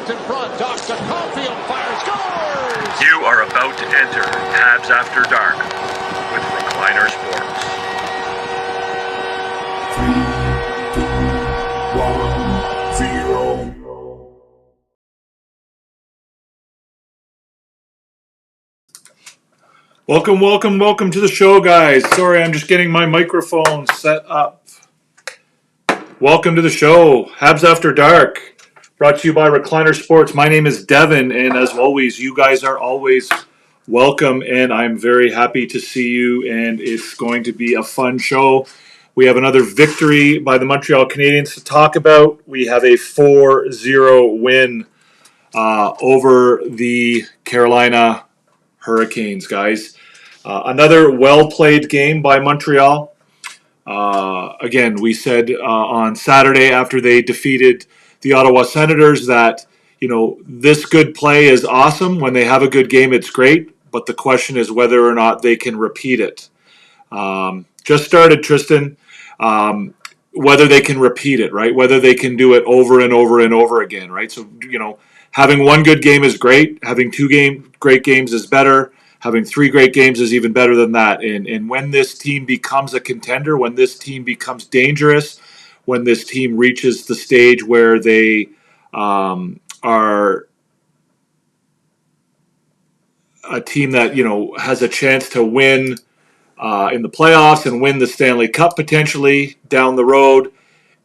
Sharks in front. Toss to Caulfield. Fire. Scores! You are about to enter Habs After Dark with Recliner Sports. 3, 2, 1, 0. Welcome to the show, guys. Sorry, I'm just getting my microphone set up. Welcome to the show, Habs After Dark, brought to you by Recliner Sports. My name is Devin, and as always, you guys are always welcome, and I'm very happy to see you, and it's going to be a fun show. We have another victory by the Montreal Canadiens to talk about. We have a 4-0 win over the Carolina Hurricanes, guys. Another well-played game by Montreal. Again, we said on Saturday after they defeated the Ottawa Senators that, this good play is awesome. When they have a good game, it's great. But the question is whether or not they can repeat it. Just started, Tristan. Whether they can repeat it, right? Whether they can do it over and over and over again, right? So, having one good game is great. Having two great games is better. Having 3 great games is even better than that. And when this team becomes a contender, when this team becomes dangerous, when this team reaches the stage where they are a team that, has a chance to win in the playoffs and win the Stanley Cup potentially down the road,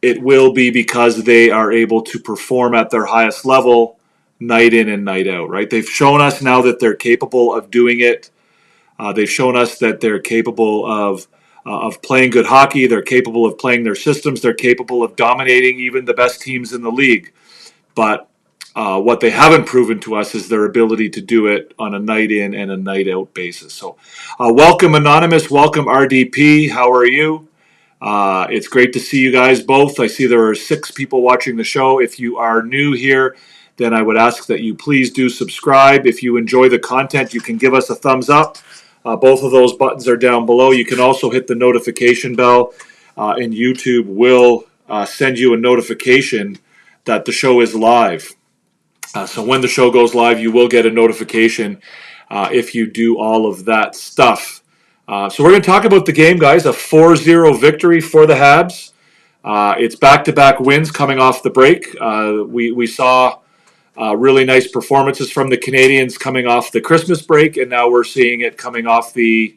it will be because they are able to perform at their highest level night in and night out, right? They've shown us now that they're capable of doing it. They've shown us that they're capable of playing good hockey. They're capable of playing their systems. They're capable of dominating even the best teams in the league. But what they haven't proven to us is their ability to do it on a night in and a night out basis. So welcome, Anonymous. Welcome, RDP. How are you? It's great to see you guys both. I see there are 6 people watching the show. If you are new here, then I would ask that you please do subscribe. If you enjoy the content, you can give us a thumbs up. Both of those buttons are down below. You can also hit the notification bell, and YouTube will send you a notification that the show is live. So when the show goes live, you will get a notification if you do all of that stuff. So we're going to talk about the game, guys. A 4-0 victory for the Habs. It's back-to-back wins coming off the break. We saw really nice performances from the Canadiens coming off the Christmas break, and now we're seeing it coming off the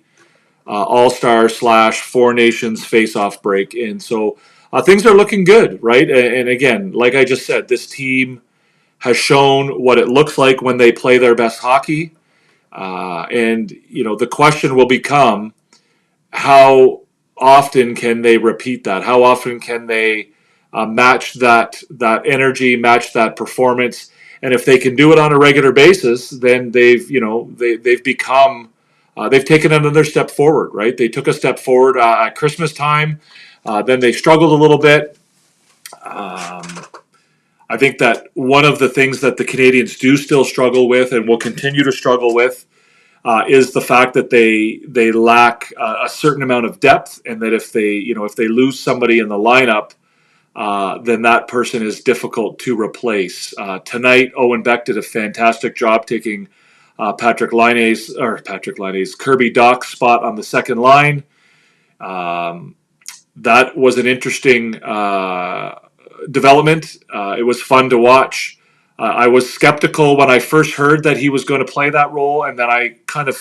All-Star / Four Nations face-off break. And so things are looking good, right? And again, like I just said, this team has shown what it looks like when they play their best hockey. And the question will become, how often can they repeat that? How often can they match that energy, match that performance? And if they can do it on a regular basis, then they've become they've taken another step forward, right? They took a step forward at Christmas time. Then they struggled a little bit. I think that one of the things that the Canadiens do still struggle with and will continue to struggle with is the fact that they lack a certain amount of depth, and that if they lose somebody in the lineup, then that person is difficult to replace. Tonight, Owen Beck did a fantastic job taking Kirby Dach's spot on the second line. That was an interesting development. It was fun to watch. I was skeptical when I first heard that he was going to play that role, and then I kind of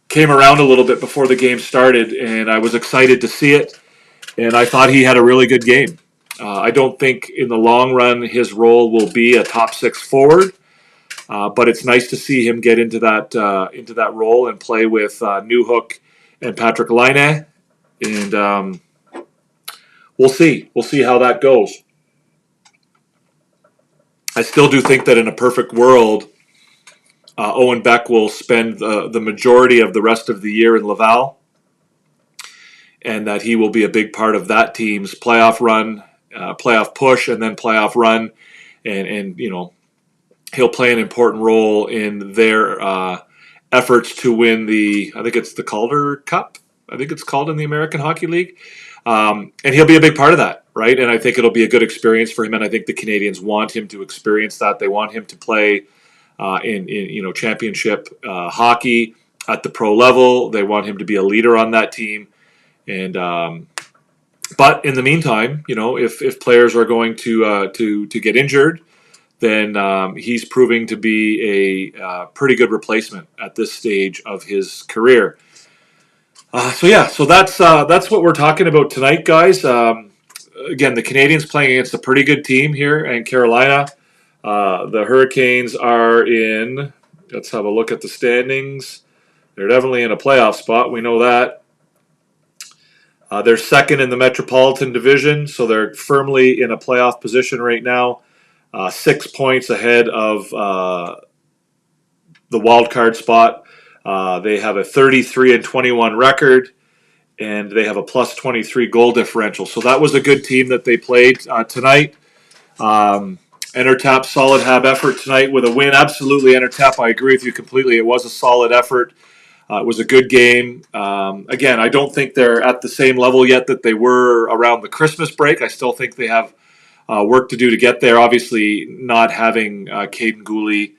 came around a little bit before the game started, and I was excited to see it, and I thought he had a really good game. I don't think in the long run his role will be a top 6 forward, but it's nice to see him get into that role and play with Newhook and Patrik Laine, and we'll see how that goes. I still do think that in a perfect world, Owen Beck will spend the majority of the rest of the year in Laval, and that he will be a big part of that team's playoff run, playoff push, and then playoff run, and he'll play an important role in their efforts to win I think it's the Calder Cup. I think it's called in the American Hockey League. And he'll be a big part of that, right? And I think it'll be a good experience for him. And I think the Canadiens want him to experience that. They want him to play in championship hockey at the pro level. They want him to be a leader on that team. And but in the meantime, if players are going to get injured, then he's proving to be a pretty good replacement at this stage of his career. So that's what we're talking about tonight, guys. Again, the Canadiens playing against a pretty good team here in Carolina. The Hurricanes are in. Let's have a look at the standings. They're definitely in a playoff spot. We know that. They're second in the Metropolitan Division, so they're firmly in a playoff position right now. 6 points ahead of the wild card spot. They have a 33-21 record, and they have a plus 23 goal differential. So that was a good team that they played tonight. Entertap, solid hab effort tonight with a win. Absolutely, Entertap, I agree with you completely. It was a solid effort. It was a good game. Again, I don't think they're at the same level yet that they were around the Christmas break. I still think they have work to do to get there. Obviously, not having Caden Gooley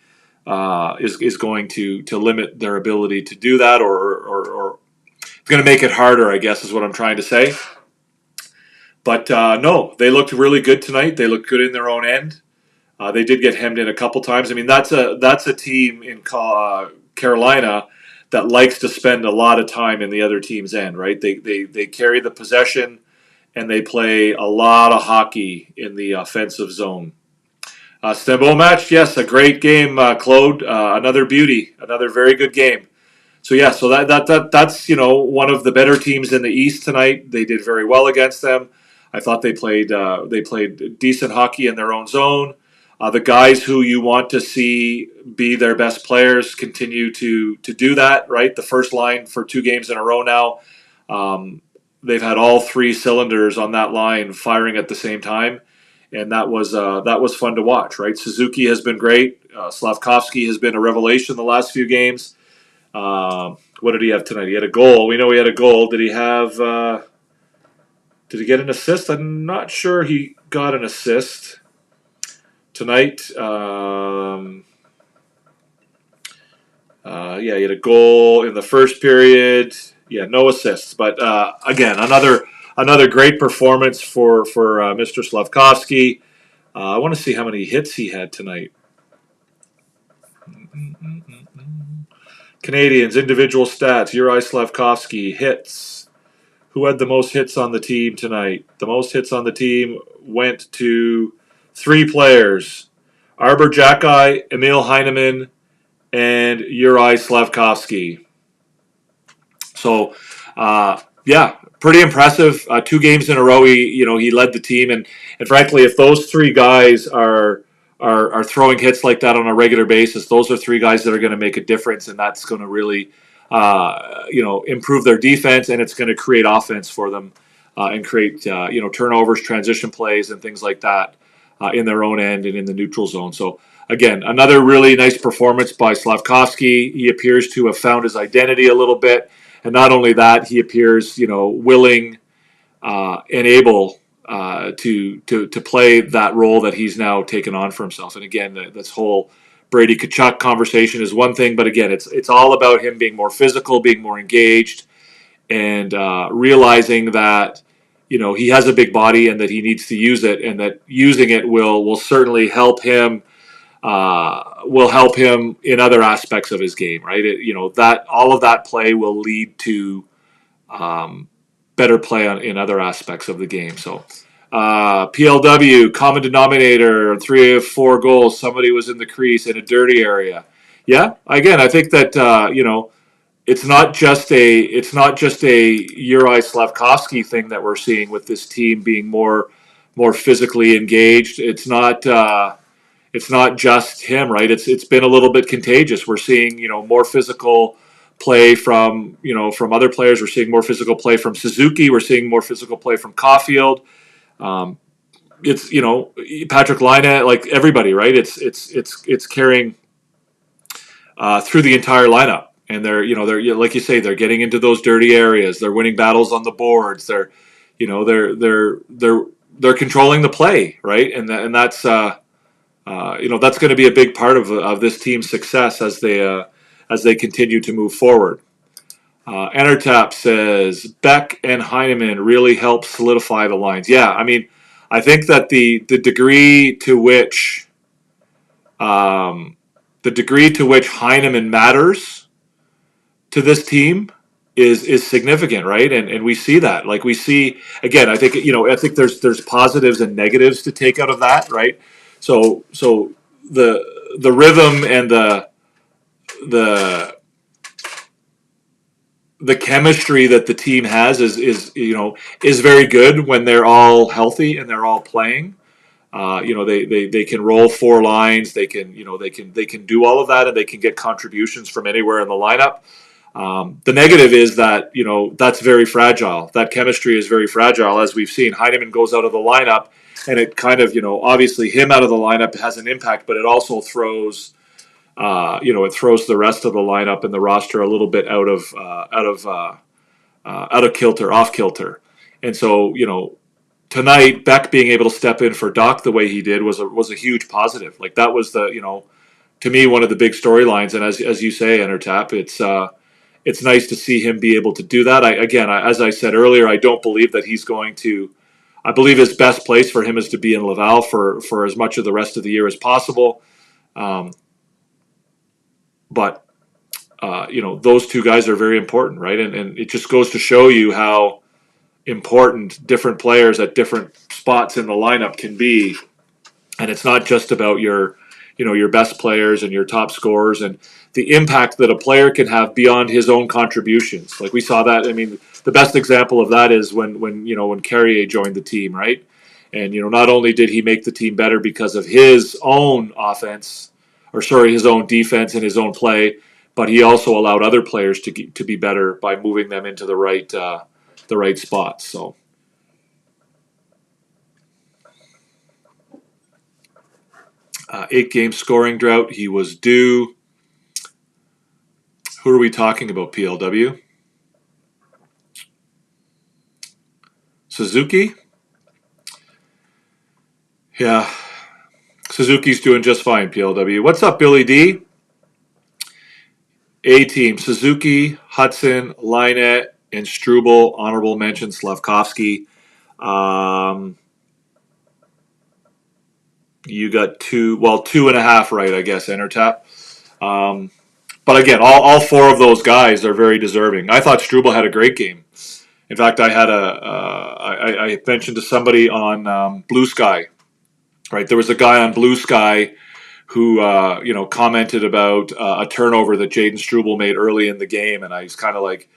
is going to limit their ability to do that, or it's going to make it harder, I guess, is what I'm trying to say. But no, they looked really good tonight. They looked good in their own end. They did get hemmed in a couple times. I mean, that's a team in Carolina that likes to spend a lot of time in the other team's end, right? They carry the possession, and they play a lot of hockey in the offensive zone. Stembo match, yes, a great game, Claude. Another beauty, another very good game. So yeah, so that's one of the better teams in the East tonight. They did very well against them. I thought they played decent hockey in their own zone. The guys who you want to see be their best players continue to do that, right? The first line for 2 games in a row now. They've had all 3 cylinders on that line firing at the same time, and that was fun to watch, right? Suzuki has been great. Slavkovsky has been a revelation the last few games. What did he have tonight? He had a goal. We know he had a goal. Did he have? Did he get an assist? I'm not sure he got an assist tonight. Yeah, he had a goal in the first period. Yeah, no assists, but again, another great performance for Mr. Slavkovsky. I want to see how many hits he had tonight. Canadiens individual stats. Uri Slavkovsky hits. Who had the most hits on the team tonight? The most hits on the team went to 3 players: Arbor Jacki, Emil Heineman, and Uri Slavkovsky. So, yeah, pretty impressive. 2 games in a row, he led the team, and frankly, if those 3 guys are throwing hits like that on a regular basis, those are 3 guys that are going to make a difference, and that's going to really, improve their defense, and it's going to create offense for them, and create turnovers, transition plays, and things like that in their own end and in the neutral zone. So. Again, another really nice performance by Slavkovsky. He appears to have found his identity a little bit. And not only that, he appears, willing and able to play that role that he's now taken on for himself. And again, this whole Brady Tkachuk conversation is one thing, but again, it's all about him being more physical, being more engaged, and realizing that he has a big body and that he needs to use it, and that using it will certainly help him. Will help him in other aspects of his game, right? That all of that play will lead to better play in other aspects of the game. So, PLW, common denominator, 3 of 4 goals. Somebody was in the crease in a dirty area. Yeah, again, I think that it's not just a Uri Slavkovsky thing that we're seeing with this team being more physically engaged. It's not just him, right? It's been a little bit contagious. We're seeing, more physical play from other players. We're seeing more physical play from Suzuki. We're seeing more physical play from Caulfield. It's Patrick Laine, like everybody, right? It's carrying through the entire lineup, and they're like you say, they're getting into those dirty areas. They're winning battles on the boards. They're controlling the play, right? And that's that's going to be a big part of this team's success as they continue to move forward. Entertap says Beck and Heineman really help solidify the lines. Yeah, I mean, I think that the degree to which Heineman matters to this team is significant, right? And we see that. Like we see again, I think there's positives and negatives to take out of that, right? So the rhythm and the chemistry that the team has is very good when they're all healthy and they're all playing. They can roll four lines. They can do all of that, and they can get contributions from anywhere in the lineup. The negative is that that's very fragile. That chemistry is very fragile, as we've seen. Heineman goes out of the lineup, and it kind of obviously him out of the lineup has an impact, but it also throws the rest of the lineup and the roster a little bit out of kilter, off kilter, and so tonight, Beck being able to step in for Doc the way he did was a huge positive. Like that was to me one of the big storylines. And as you say, Entertap, it's nice to see him be able to do that. As I said earlier, I don't believe that he's going to. I believe his best place for him is to be in Laval for as much of the rest of the year as possible. But those two guys are very important, right? And it just goes to show you how important different players at different spots in the lineup can be. And it's not just about your best players and your top scorers and the impact that a player can have beyond his own contributions. Like we saw that. I mean, the best example of that is when Carrier joined the team, right? And not only did he make the team better because of his own his own defense and his own play, but he also allowed other players to be better by moving them into the right spots. So 8-game scoring drought. He was due. Who are we talking about, PLW? Suzuki? Yeah. Suzuki's doing just fine, PLW. What's up, Billy D? A-team, Suzuki, Hudson, Linette, and Struble. Honorable mention, Slavkovsky. You got 2.5 right, I guess, Entertap. But again, all four of those guys are very deserving. I thought Struble had a great game. In fact, I mentioned to somebody on Blue Sky, right? There was a guy on Blue Sky who commented about a turnover that Jaden Struble made early in the game, and I was kind of like,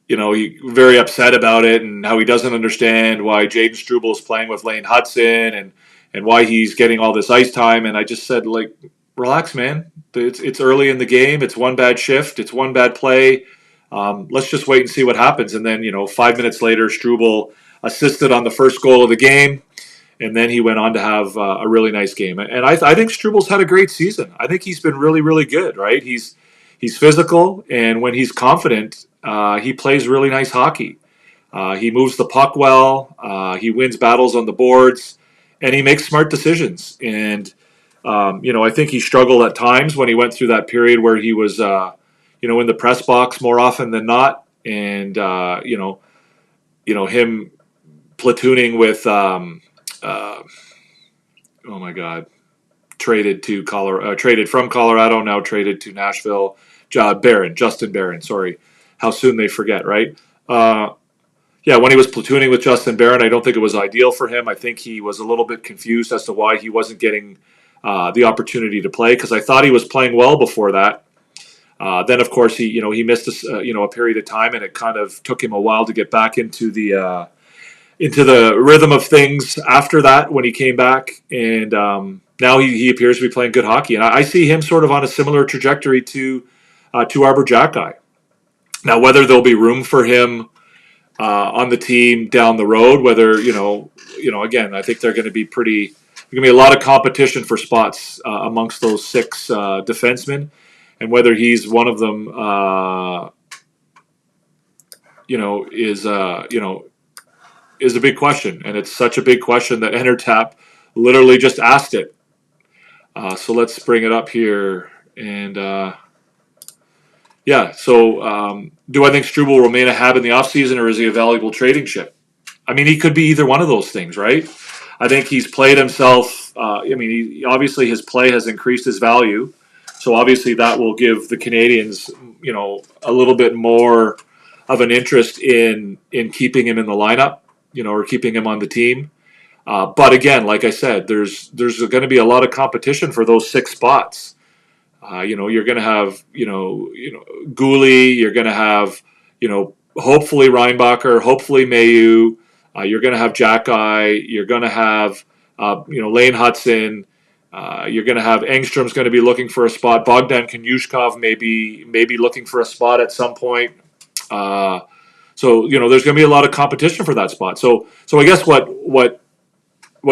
he very upset about it and how he doesn't understand why Jaden Struble is playing with Lane Hudson and why he's getting all this ice time. And I just said, like, relax, man. It's early in the game. It's one bad shift. It's one bad play. Let's just wait and see what happens. And then 5 minutes later, Struble assisted on the first goal of the game. And then he went on to have a really nice game. And I think Struble's had a great season. I think he's been really, really good, right? He's physical, and when he's confident, he plays really nice hockey. He moves the puck well. He wins battles on the boards, and he makes smart decisions. And, I think he struggled at times when he went through that period where he was, in the press box more often than not. And, him platooning with oh my God, traded from Colorado, now traded to Nashville. Justin Barron. Sorry, how soon they forget, right? When he was platooning with Justin Barron, I don't think it was ideal for him. I think he was a little bit confused as to why he wasn't getting the opportunity to play, because I thought he was playing well before that. Then, of course, he missed a period of time, and it kind of took him a while to get back into the rhythm of things after that when he came back. And now he appears to be playing good hockey. And I see him sort of on a similar trajectory to Arbor Jackeye. Now, whether there'll be room for him on the team down the road, whether, again, I think they're going to be a lot of competition for spots amongst those 6 defensemen. and whether he's one of them, is a big question, and it's such a big question that EnterTap literally just asked it. So let's bring it up here, and So do I think Struble will remain a H.A.D in the offseason, or is he a valuable trading chip? I mean, he could be either one of those things, right? I think he's played himself. Obviously his play has increased his value, so obviously that will give the Canadiens, a little bit more of an interest in keeping him in the lineup, or keeping him on the team. But again, like I said, there's going to be a lot of competition for those 6 spots. You're going to have, Goulet, you're going to have, hopefully Reinbacher, hopefully Mailloux, you're going to have Jack-Eye, you're going to have, Lane Hudson, you're going to have Engstrom's going to be looking for a spot. Bogdan Kanyushkov may be looking for a spot at some point. So there's going to be a lot of competition for that spot. So I guess what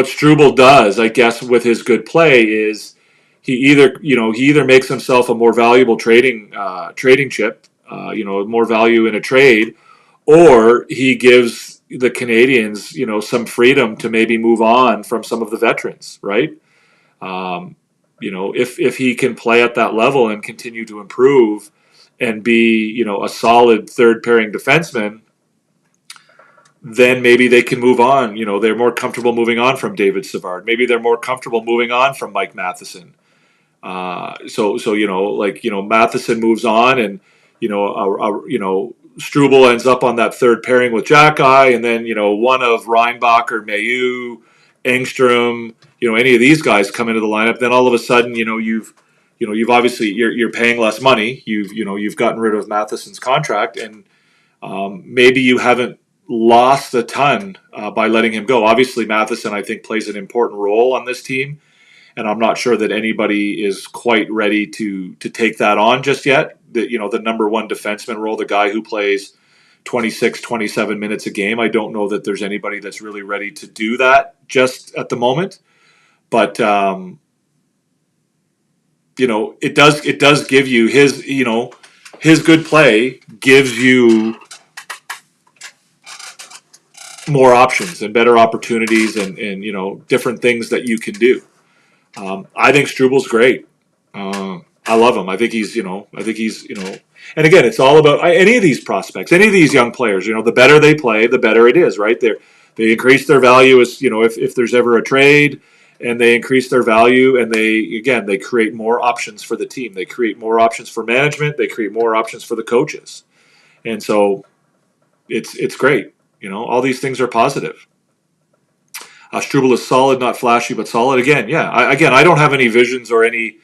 Struble does, I guess, with his good play is he either makes himself a more valuable trading chip, more value in a trade, or he gives the Canadiens, some freedom to maybe move on from some of the veterans, right? If he can play at that level and continue to improve and be, a solid third pairing defenseman, then maybe they can move on. They're more comfortable moving on from David Savard. Maybe they're more comfortable moving on from Mike Matheson. Matheson moves on, and Struble ends up on that third pairing with Jack-Eye, and then one of Reinbacher, Mailloux, Engstrom, any of these guys come into the lineup. Then all of a sudden, you've obviously you're paying less money. You've gotten rid of Matheson's contract, and maybe you haven't lost a ton by letting him go. Obviously, Matheson, I think, plays an important role on this team, and I'm not sure that anybody is quite ready to take that on just yet. The number one defenseman role, the guy who plays 26, 27 minutes a game. I don't know that there's anybody that's really ready to do that just at the moment. But it does give you his good play gives you more options and better opportunities and different things that you can do. I think Struble's great. I love him. I think he's and again, it's all about any of these prospects, any of these young players. The better they play, the better it is, right? They increase their value as if there's ever a trade, and they increase their value, and they create more options for the team. They create more options for management. They create more options for the coaches, and so it's great. All these things are positive. Struble is solid, not flashy, but solid. Again, I don't have any visions or any,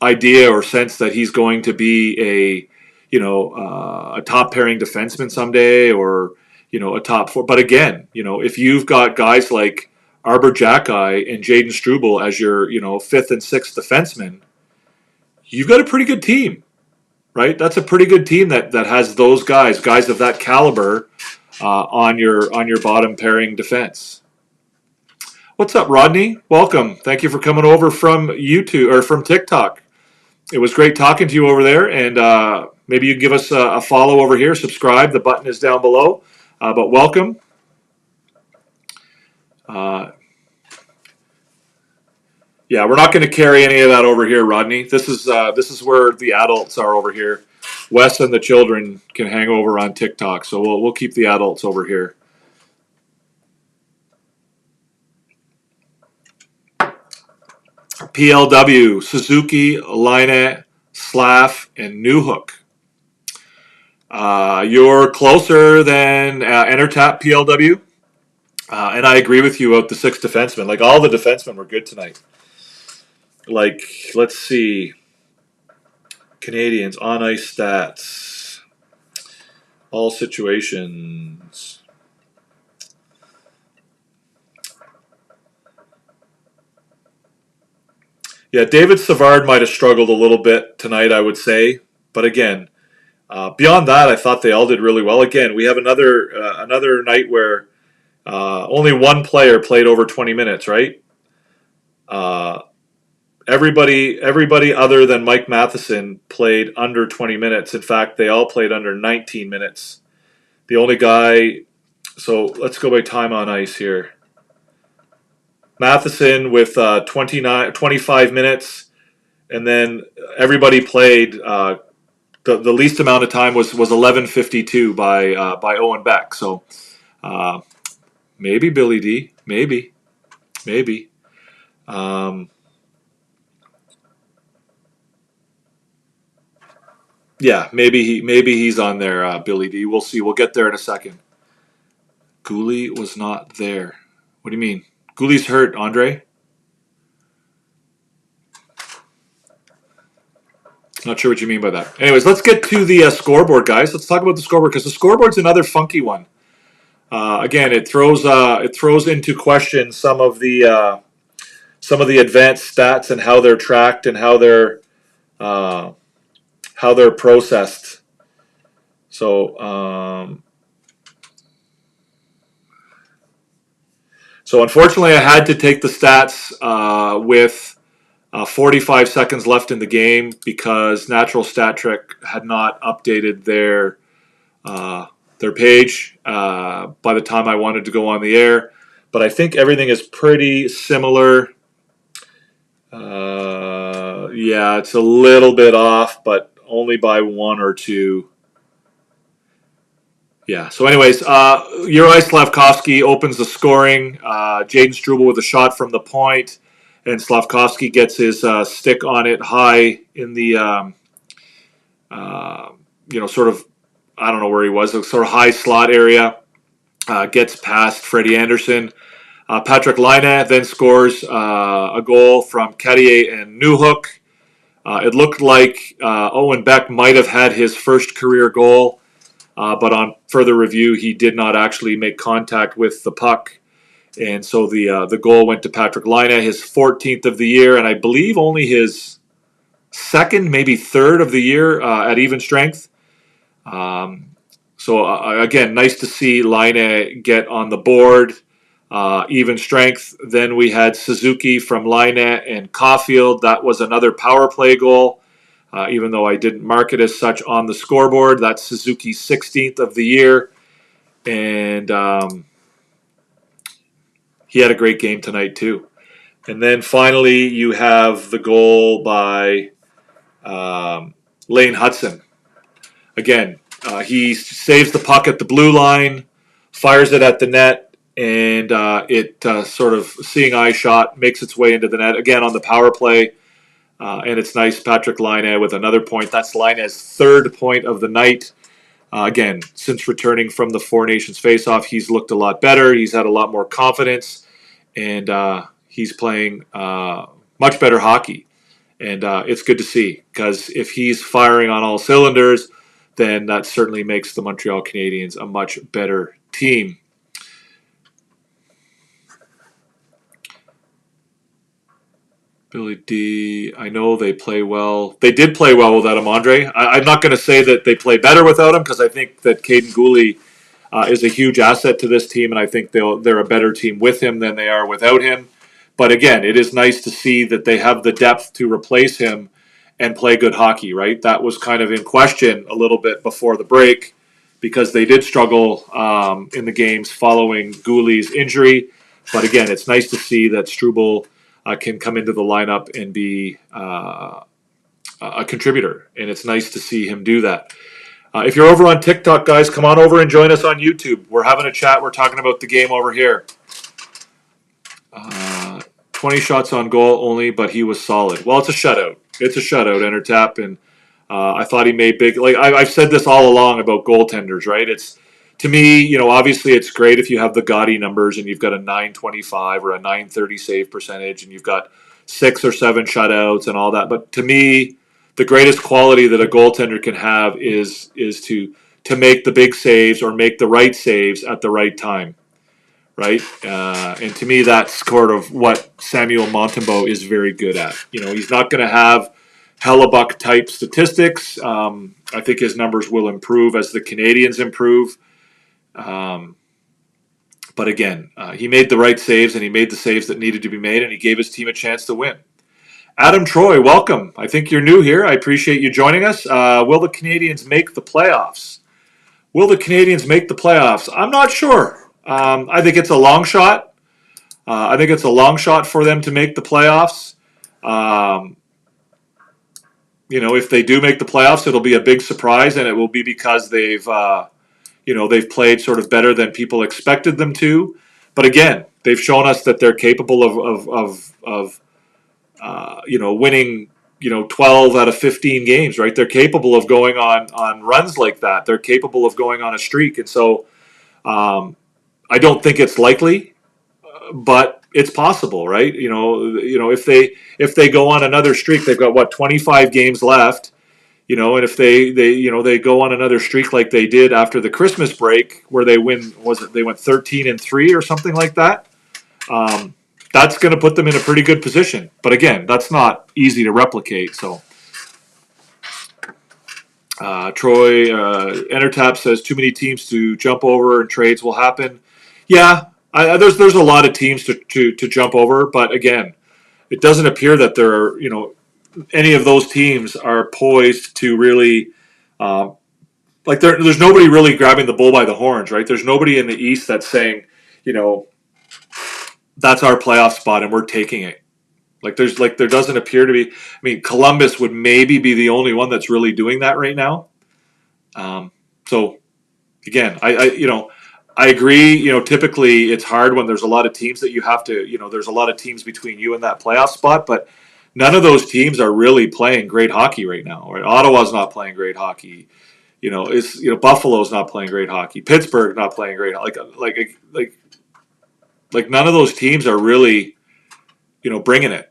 idea or sense that he's going to be a top pairing defenseman someday, or a top 4. But again, if you've got guys like Arbor Jack-Eye and Jaden Struble as your 5th and 6th defenseman, you've got a pretty good team, right? That's a pretty good team that has those guys of that caliber on your bottom pairing defense. What's up, Rodney? Welcome. Thank you for coming over from YouTube or from TikTok. It was great talking to you over there, and maybe you can give us a follow over here. Subscribe. The button is down below. But welcome. We're not going to carry any of that over here, Rodney. This is where the adults are over here. Wes and the children can hang over on TikTok, so we'll keep the adults over here. PLW, Suzuki, Laine, Slav, and Newhook. You're closer than EnterTap PLW, and I agree with you about the 6 defensemen. Like, all the defensemen were good tonight. Like, let's see. Canadiens on ice stats, all situations. Yeah, David Savard might have struggled a little bit tonight, I would say. But again, beyond that, I thought they all did really well. Again, we have another night where only one player played over 20 minutes, right? everybody other than Mike Matheson played under 20 minutes. In fact, they all played under 19 minutes. The only guy, so let's go by time on ice here. Matheson with 25 minutes, and then everybody played. The least amount of time was 11:52 by Owen Beck. So maybe Billy D, maybe. Yeah, maybe he's on there, Billy D. We'll see. We'll get there in a second. Gooley was not there. What do you mean? Gooley's hurt, Andre. Not sure what you mean by that. Anyways, let's get to the scoreboard, guys. Let's talk about the scoreboard because the scoreboard's another funky one. Again, it throws into question some of the advanced stats and how they're tracked and how they're processed. So unfortunately, I had to take the stats with 45 seconds left in the game because Natural Stat Trick had not updated their page by the time I wanted to go on the air. But I think everything is pretty similar. Yeah, it's a little bit off, but only by 1 or 2. Yeah, so anyways, Juraj Slavkovsky opens the scoring. Jaden Struble with a shot from the point, and Slavkovsky gets his stick on it high in the, sort of, I don't know where he was, sort of high slot area. Gets past Freddie Anderson. Patrick Laine then scores a goal from Cartier and Newhook. It looked like Owen Beck might have had his first career goal. But on further review, he did not actually make contact with the puck. And so the goal went to Patrick Laine, his 14th of the year, and I believe only his second, maybe third of the year at even strength. Again, nice to see Laine get on the board, even strength. Then we had Suzuki from Laine and Caulfield. That was another power play goal. Even though I didn't mark it as such on the scoreboard. That's Suzuki's 16th of the year. And he had a great game tonight, too. And then finally, you have the goal by Lane Hudson. Again, he saves the puck at the blue line, fires it at the net, and it sort of seeing eye shot makes its way into the net. Again, on the power play. And it's nice, Patrick Laine with another point. That's Laine's third point of the night. Again, since returning from the Four Nations face-off, he's looked a lot better. He's had a lot more confidence, and he's playing much better hockey. And it's good to see, because if he's firing on all cylinders, then that certainly makes the Montreal Canadiens a much better team. Billy D, I know they play well. They did play well without him, Andre. I'm not going to say that they play better without him, because I think that Caden Gooley is a huge asset to this team, and I think they're a better team with him than they are without him. But again, it is nice to see that they have the depth to replace him and play good hockey, right? That was kind of in question a little bit before the break, because they did struggle in the games following Gooley's injury. But again, it's nice to see that Struble can come into the lineup and be a contributor. And it's nice to see him do that. If you're over on TikTok, guys, come on over and join us on YouTube. We're having a chat. We're talking about the game over here. 20 shots on goal only, but he was solid. Well, it's a shutout. It's a shutout, Entertap. And I thought he made big... I've said this all along about goaltenders, right? It's... To me, obviously it's great if you have the gaudy numbers and you've got a 925 or a 930 save percentage and you've got 6 or 7 shutouts and all that. But to me, the greatest quality that a goaltender can have is to make the big saves or make the right saves at the right time, right? And to me, that's sort of what Samuel Montembeault is very good at. He's not going to have Hellebuck-type statistics. I think his numbers will improve as the Canadiens improve. But again, he made the right saves and he made the saves that needed to be made, and he gave his team a chance to win. Adam Troy, welcome. I think you're new here. I appreciate you joining us. Will the Canadiens make the playoffs? Will the Canadiens make the playoffs? I'm not sure. I think it's a long shot. I think it's a long shot for them to make the playoffs. If they do make the playoffs, it'll be a big surprise, and it will be because they've played sort of better than people expected them to. But again, they've shown us that they're capable of winning 12 out of 15 games, right? They're capable of going on runs like that. They're capable of going on a streak, and so I don't think it's likely, but it's possible, right? If they go on another streak, they've got 25 games left. And if they go on another streak like they did after the Christmas break, where they went 13-3 or something like that, that's going to put them in a pretty good position. But again, that's not easy to replicate. So, Troy Entertap says too many teams to jump over and trades will happen. Yeah, there's a lot of teams to jump over, but again, it doesn't appear that there are any of those teams are poised to really there's nobody really grabbing the bull by the horns, right? There's nobody in the East that's saying, that's our playoff spot and we're taking it. There doesn't appear to be. I mean, Columbus would maybe be the only one that's really doing that right now. So again, I agree. Typically it's hard when there's a lot of teams that you have to. There's a lot of teams between you and that playoff spot, but none of those teams are really playing great hockey right now. Right? Ottawa's not playing great hockey. Buffalo's not playing great hockey. Pittsburgh not playing great. Like none of those teams are really, bringing it.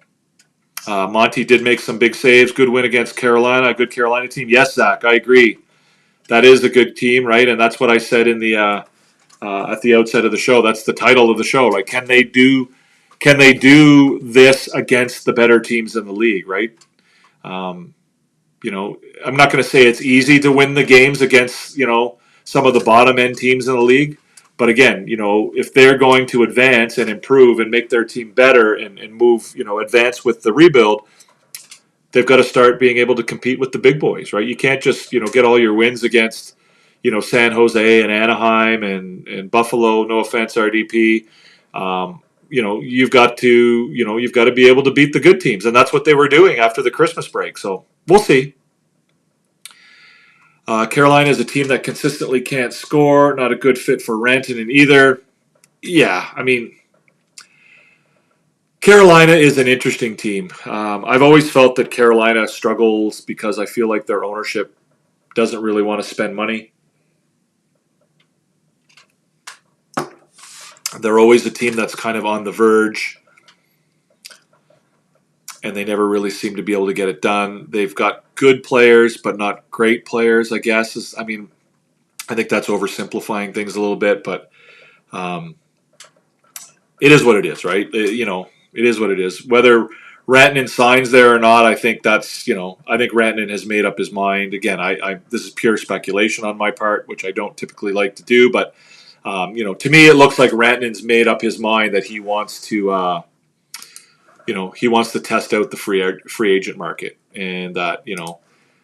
Monty did make some big saves. Good win against Carolina. A good Carolina team. Yes, Zach, I agree. That is a good team, right? And that's what I said in the at the outset of the show. That's the title of the show, right? Can they do this against the better teams in the league, right? I'm not going to say it's easy to win the games against, some of the bottom end teams in the league. But again, if they're going to advance and improve and make their team better and move, advance with the rebuild, they've got to start being able to compete with the big boys, right? You can't just, get all your wins against, San Jose and Anaheim and Buffalo. No offense, RDP. You've got to be able to beat the good teams, and that's what they were doing after the Christmas break. So we'll see. Carolina is a team that consistently can't score. Not a good fit for Rantanen either. Yeah, I mean, Carolina is an interesting team. I've always felt that Carolina struggles because I feel like their ownership doesn't really want to spend money. They're always a team that's kind of on the verge, and they never really seem to be able to get it done. They've got good players, but not great players, I guess. I think that's oversimplifying things a little bit, but it is what it is, right? It is what it is. Whether Rantanen signs there or not, I think that's, I think Rantanen has made up his mind. Again, this is pure speculation on my part, which I don't typically like to do, but to me, it looks like Rantanen's made up his mind that he wants to, he wants to test out the free agent market, and that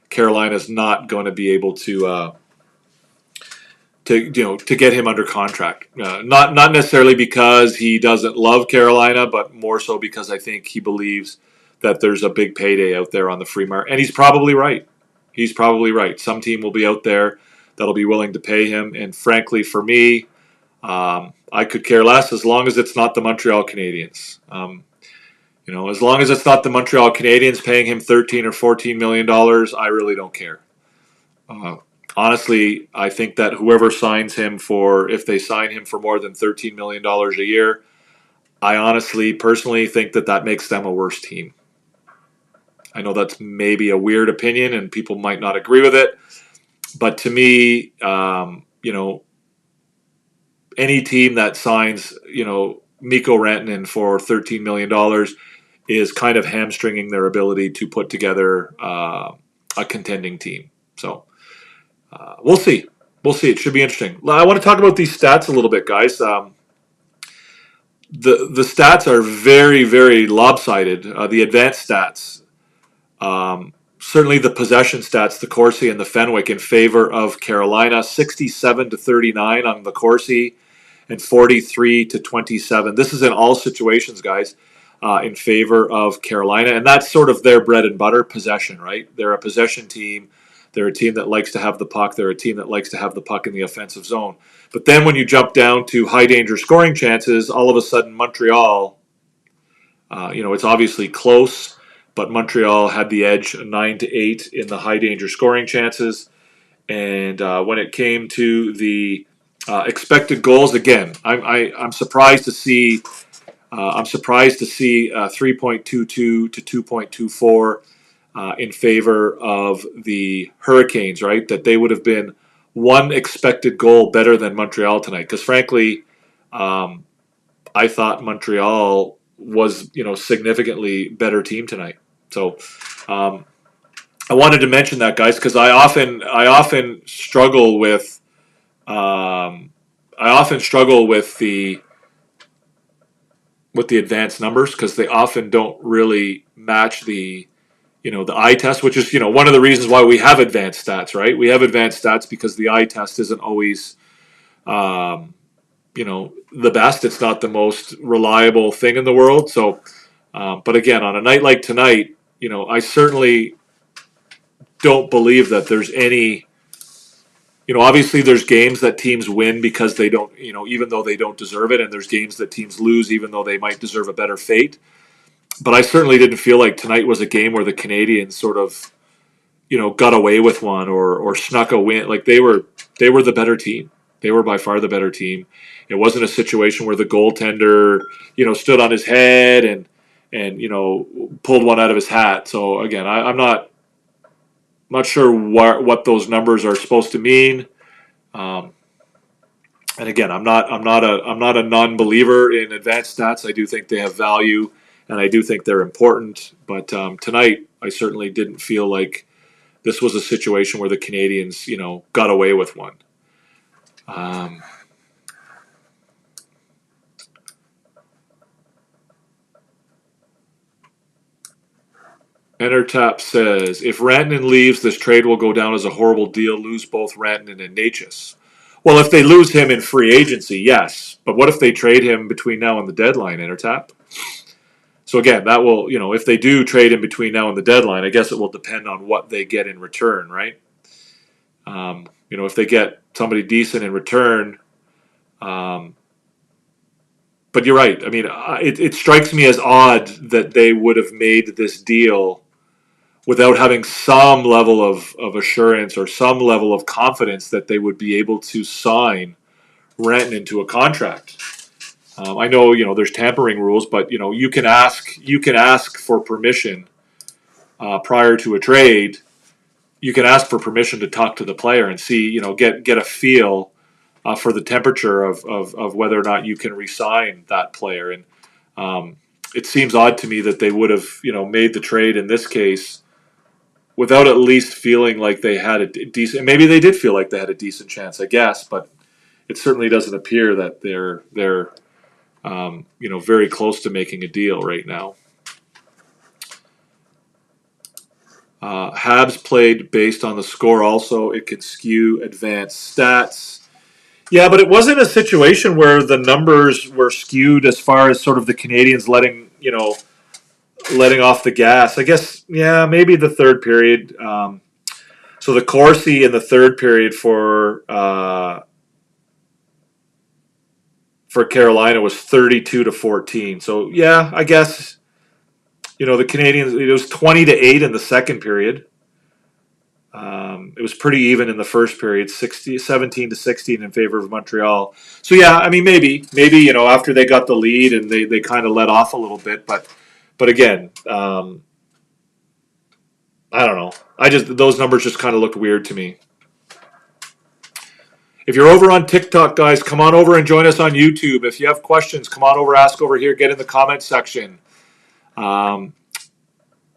Carolina's not going to be able to get him under contract. Not necessarily because he doesn't love Carolina, but more so because I think he believes that there's a big payday out there on the free market, and he's probably right. He's probably right. Some team will be out there that'll be willing to pay him, and frankly, for me, I could care less as long as it's not the Montreal Canadiens. As long as it's not the Montreal Canadiens paying him $13 or $14 million, I really don't care. Honestly, I think that whoever signs him if they sign him for more than $13 million a year, I honestly, personally think that makes them a worse team. I know that's maybe a weird opinion and people might not agree with it, but to me, any team that signs, Mikko Rantanen for $13 million is kind of hamstringing their ability to put together a contending team. So we'll see. We'll see. It should be interesting. I want to talk about these stats a little bit, guys. the stats are very, very lopsided. The advanced stats, certainly the possession stats, the Corsi and the Fenwick in favor of Carolina, 67-39 on the Corsi and 43-27. This is in all situations, guys, in favor of Carolina, and that's sort of their bread and butter, possession, right? They're a possession team. They're a team that likes to have the puck. They're a team that likes to have the puck in the offensive zone. But then when you jump down to high danger scoring chances, all of a sudden Montreal, it's obviously close, but Montreal had the edge 9-8 in the high danger scoring chances. And when it came to the expected goals, again, I'm surprised to see 3.22 to 2.24 in favor of the Hurricanes, right? That they would have been one expected goal better than Montreal tonight. Because frankly, I thought Montreal was, significantly better team tonight. So I wanted to mention that, guys, because I often struggle with the advanced numbers because they often don't really match the eye test, which is, one of the reasons why we have advanced stats, right? We have advanced stats because the eye test isn't always, the best. It's not the most reliable thing in the world. So, but again, on a night like tonight, I certainly don't believe that there's any, obviously there's games that teams win because they don't, even though they don't deserve it. And there's games that teams lose even though they might deserve a better fate. But I certainly didn't feel like tonight was a game where the Canadiens sort of, got away with one or snuck a win. Like they were the better team. They were by far the better team. It wasn't a situation where the goaltender, stood on his head and pulled one out of his hat. So again, I'm not sure what those numbers are supposed to mean. And again, I'm not a non-believer in advanced stats. I do think they have value. And I do think they're important, but tonight I certainly didn't feel like this was a situation where the Canadiens, got away with one. Entertap says, if Rantanen leaves, this trade will go down as a horrible deal, lose both Rantanen and Natchez. Well, if they lose him in free agency, yes. But what if they trade him between now and the deadline, Entertap? So again, that will, if they do trade in between now and the deadline, I guess it will depend on what they get in return, right? If they get somebody decent in return, but you're right. I mean, it strikes me as odd that they would have made this deal without having some level of assurance or some level of confidence that they would be able to sign Rantanen into a contract. I know, there's tampering rules, but you can ask for permission prior to a trade. You can ask for permission to talk to the player and see, get a feel for the temperature of whether or not you can re-sign that player. And it seems odd to me that they would have, made the trade in this case without at least feeling like they had a decent. Maybe they did feel like they had a decent chance, I guess, but it certainly doesn't appear that they're very close to making a deal right now. Habs played based on the score also. It could skew advanced stats. Yeah, but it wasn't a situation where the numbers were skewed as far as sort of the Canadiens letting off the gas. I guess, yeah, maybe the third period. So the Corsi in the third period for Carolina was 32-14. So yeah, I guess the Canadiens, it was 20-8 in the second period. It was pretty even in the first period, 17-16 in favor of Montreal. So yeah, I mean maybe after they got the lead and they kind of let off a little bit, but again, I don't know. Those numbers just kind of looked weird to me. If you're over on TikTok, guys, come on over and join us on YouTube. If you have questions, come on over, ask over here, get in the comment section.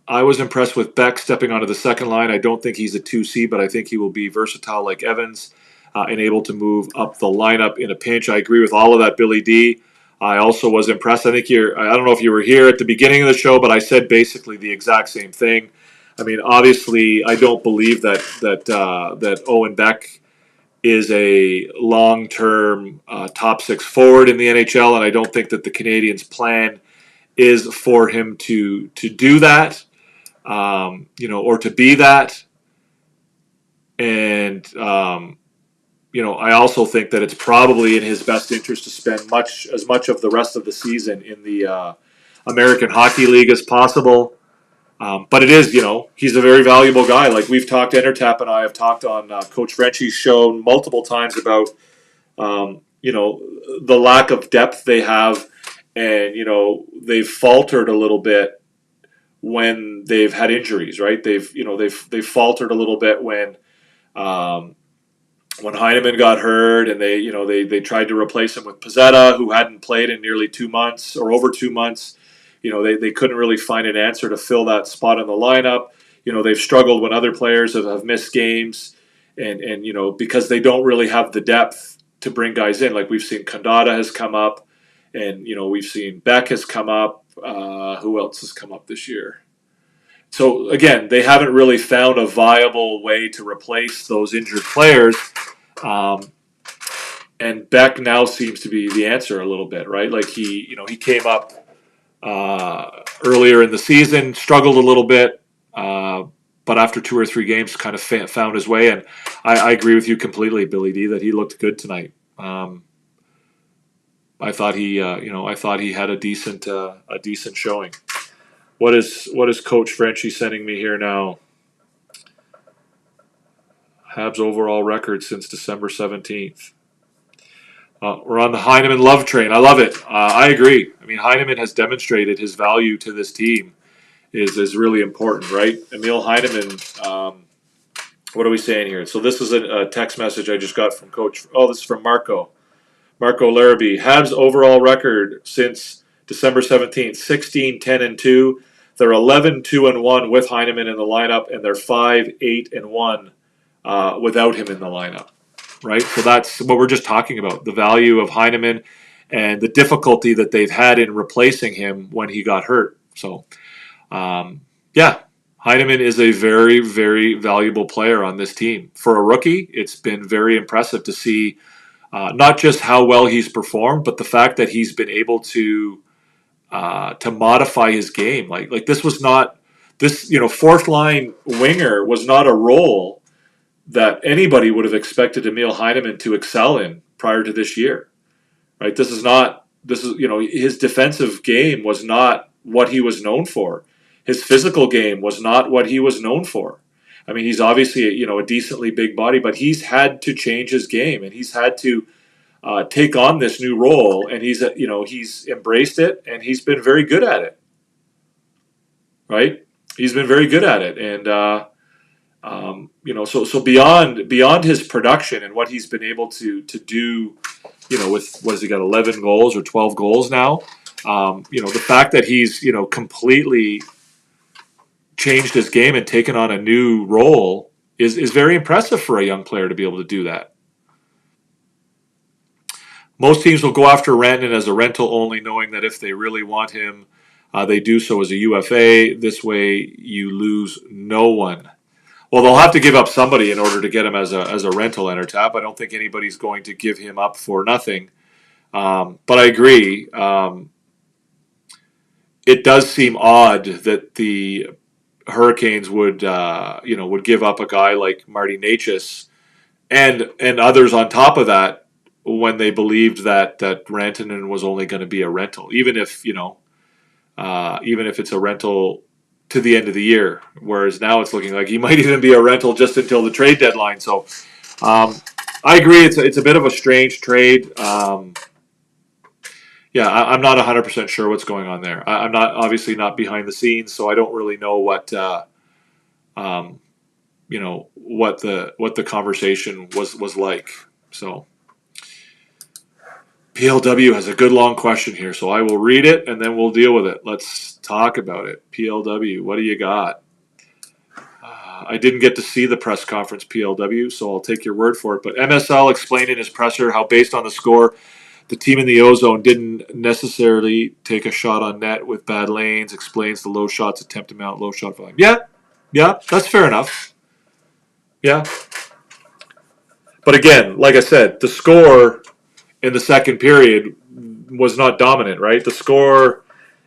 I was impressed with Beck stepping onto the second line. I don't think he's a 2C, but I think he will be versatile like Evans and able to move up the lineup in a pinch. I agree with all of that, Billy D. I also was impressed. I don't know if you were here at the beginning of the show, but I said basically the exact same thing. I mean, obviously, I don't believe that Owen Beck is a long-term top six forward in the NHL, and I don't think that the Canadiens' plan is for him to do that, or to be that. And I also think that it's probably in his best interest to spend as much of the rest of the season in the American Hockey League as possible. But it is, he's a very valuable guy. Like we've talked, Entertap and I have talked on Coach Frenchie's show multiple times about, the lack of depth they have, and they've faltered a little bit when they've had injuries, right? They've faltered a little bit when Heineman got hurt, and they tried to replace him with Pizzetta, who hadn't played in nearly 2 months or over 2 months. They couldn't really find an answer to fill that spot in the lineup. They've struggled when other players have missed games, and because they don't really have the depth to bring guys in. Like we've seen Kandata has come up, and we've seen Beck has come up. Who else has come up this year? So again, they haven't really found a viable way to replace those injured players. And Beck now seems to be the answer a little bit, right? Like he came up earlier in the season, struggled a little bit, but after 2 or 3 games, kind of found his way. And I agree with you completely, Billy D, that he looked good tonight. I thought he had a decent showing. What is Coach Frenchie sending me here now? Habs overall record since December 17th. We're on the Heineman love train. I love it. I agree. I mean, Heineman has demonstrated his value to this team is really important, right? Emil Heineman, what are we saying here? So this is a text message I just got from Coach. Oh, this is from Marco Larrabee. Habs overall record since December 17th, 16-10-2. They're 11-2-1 with Heineman in the lineup, and they're 5-8-1 without him in the lineup. Right, so that's what we're just talking about, the value of Heineman and the difficulty that they've had in replacing him when he got hurt. So, Heineman is a very, very valuable player on this team. For a rookie, it's been very impressive to see not just how well he's performed, but the fact that he's been able to modify his game. Like this was not this fourth line winger was not a role that anybody would have expected Emil Heineman to excel in prior to this year, right? This is his defensive game was not what he was known for. His physical game was not what he was known for. I mean, he's obviously a decently big body, but he's had to change his game, and he's had to take on this new role, and he's embraced it, and he's been very good at it, right? He's been very good at it, and so beyond his production and what he's been able to do, with what has he got, 11 goals or 12 goals now, the fact that he's completely changed his game and taken on a new role is very impressive for a young player to be able to do that. Most teams will go after Rantanen as a rental only, knowing that if they really want him, they do so as a UFA. This way, you lose no one. Well, they'll have to give up somebody in order to get him as a rental Entertap. I don't think anybody's going to give him up for nothing. But I agree. It does seem odd that the Hurricanes would give up a guy like Marty Necas and others on top of that when they believed that Rantanen was only going to be a rental, even if it's a rental to the end of the year, whereas now it's looking like he might even be a rental just until the trade deadline. So I agree, it's a bit of a strange trade. I'm not 100% sure what's going on there. I'm not obviously not behind the scenes, so I don't really know what the conversation was like. So PLW has a good long question here, so I will read it and then we'll deal with it. Let's talk about it. PLW, what do you got? I didn't get to see the press conference, PLW, so I'll take your word for it. But MSL explained in his presser how, based on the score, The team in the ozone didn't necessarily take a shot on net with bad lanes, explains the low shots attempt amount, low shot volume. Yeah, that's fair enough. Yeah. But again, like I said, the score in the second period was not dominant, right? The score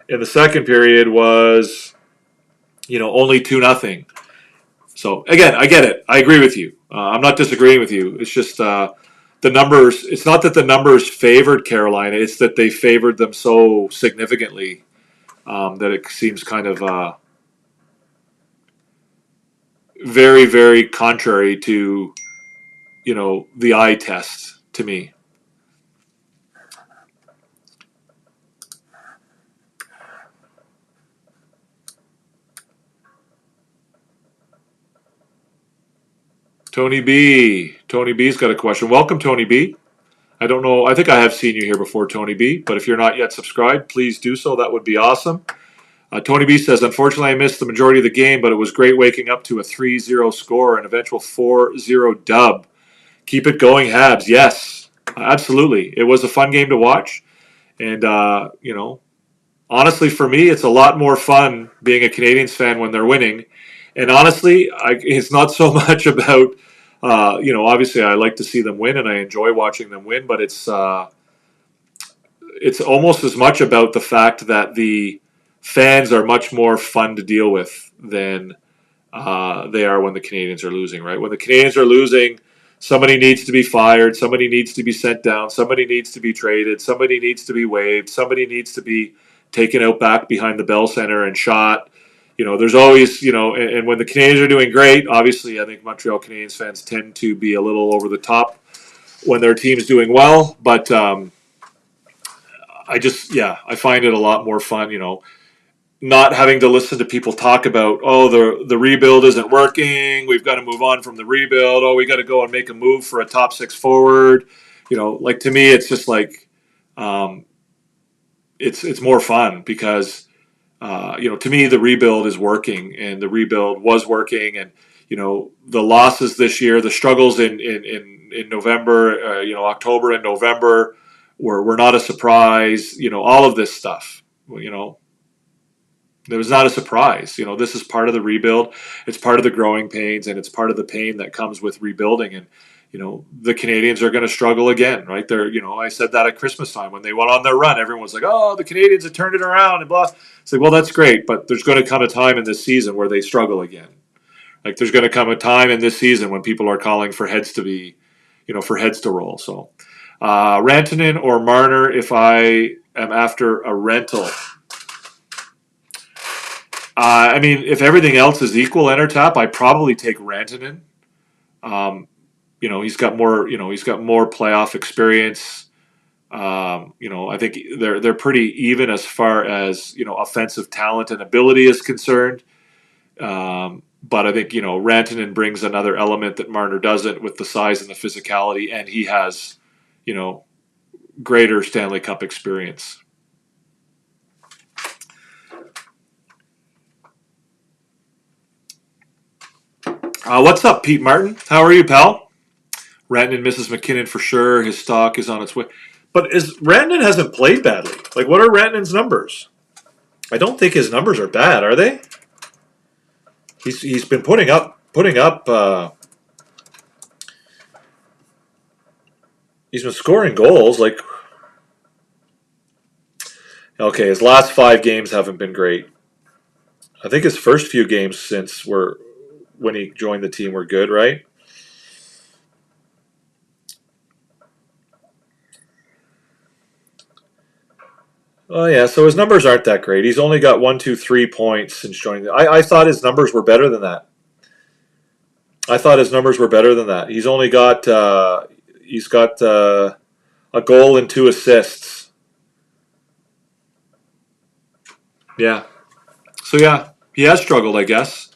in the second period was, only 2-0. So again, I get it. I agree with you. I'm not disagreeing with you. It's just the numbers. It's not that the numbers favored Carolina. It's that they favored them so significantly that it seems kind of very, very contrary to, the eye test to me. Tony B. Tony B's got a question. Welcome, Tony B. I don't know. I think I have seen you here before, Tony B. But if you're not yet subscribed, please do so. That would be awesome. Tony B says, unfortunately, I missed the majority of the game, but it was great waking up to a 3-0 score and eventual 4-0 dub. Keep it going, Habs. Yes, absolutely. It was a fun game to watch. And, honestly, for me, it's a lot more fun being a Canadiens fan when they're winning. And honestly, it's not so much about, obviously I like to see them win and I enjoy watching them win, but it's almost as much about the fact that the fans are much more fun to deal with than they are when the Canadiens are losing, right? When the Canadiens are losing, somebody needs to be fired, somebody needs to be sent down, somebody needs to be traded, somebody needs to be waived, somebody needs to be taken out back behind the Bell Center and shot. There's always, and when the Canadiens are doing great, obviously I think Montreal Canadiens fans tend to be a little over the top when their team's doing well, but I find it a lot more fun, not having to listen to people talk about, the rebuild isn't working, we've got to move on from the rebuild, we got to go and make a move for a top six forward. To me, it's just like, it's more fun because, to me, the rebuild is working and the rebuild was working. And, the losses this year, the struggles in November, October and November were not a surprise, all of this stuff, it was not a surprise. This is part of the rebuild. It's part of the growing pains, and it's part of the pain that comes with rebuilding. And, the Canadiens are going to struggle again, right? I said that at Christmas time when they went on their run. Everyone was like, the Canadiens have turned it around and blah. It's like, well, that's great, but there's going to come a time in this season where they struggle again. Like, there's going to come a time in this season when people are calling for heads to be, for heads to roll. So, Rantanen or Marner if I am after a rental. If everything else is equal, Entertap, I'd probably take Rantanen. He's got more. He's got more playoff experience. I think they're pretty even as far as offensive talent and ability is concerned. But I think Rantanen brings another element that Marner doesn't with the size and the physicality, and he has greater Stanley Cup experience. What's up, Pete Martin? How are you, pal? Rantanen misses McKinnon for sure. His stock is on its way. But Rantanen hasn't played badly. Like, what are Rantanen's numbers? I don't think his numbers are bad, are they? He's been putting up. He's been scoring goals. Like, okay, his last 5 games haven't been great. I think his first few games since when he joined the team were good, right? Oh, yeah, so his numbers aren't that great. He's only got 1, 2, 3 points since joining. I thought his numbers were better than that. He's only got a goal and 2 assists. Yeah. So, yeah, he has struggled, I guess.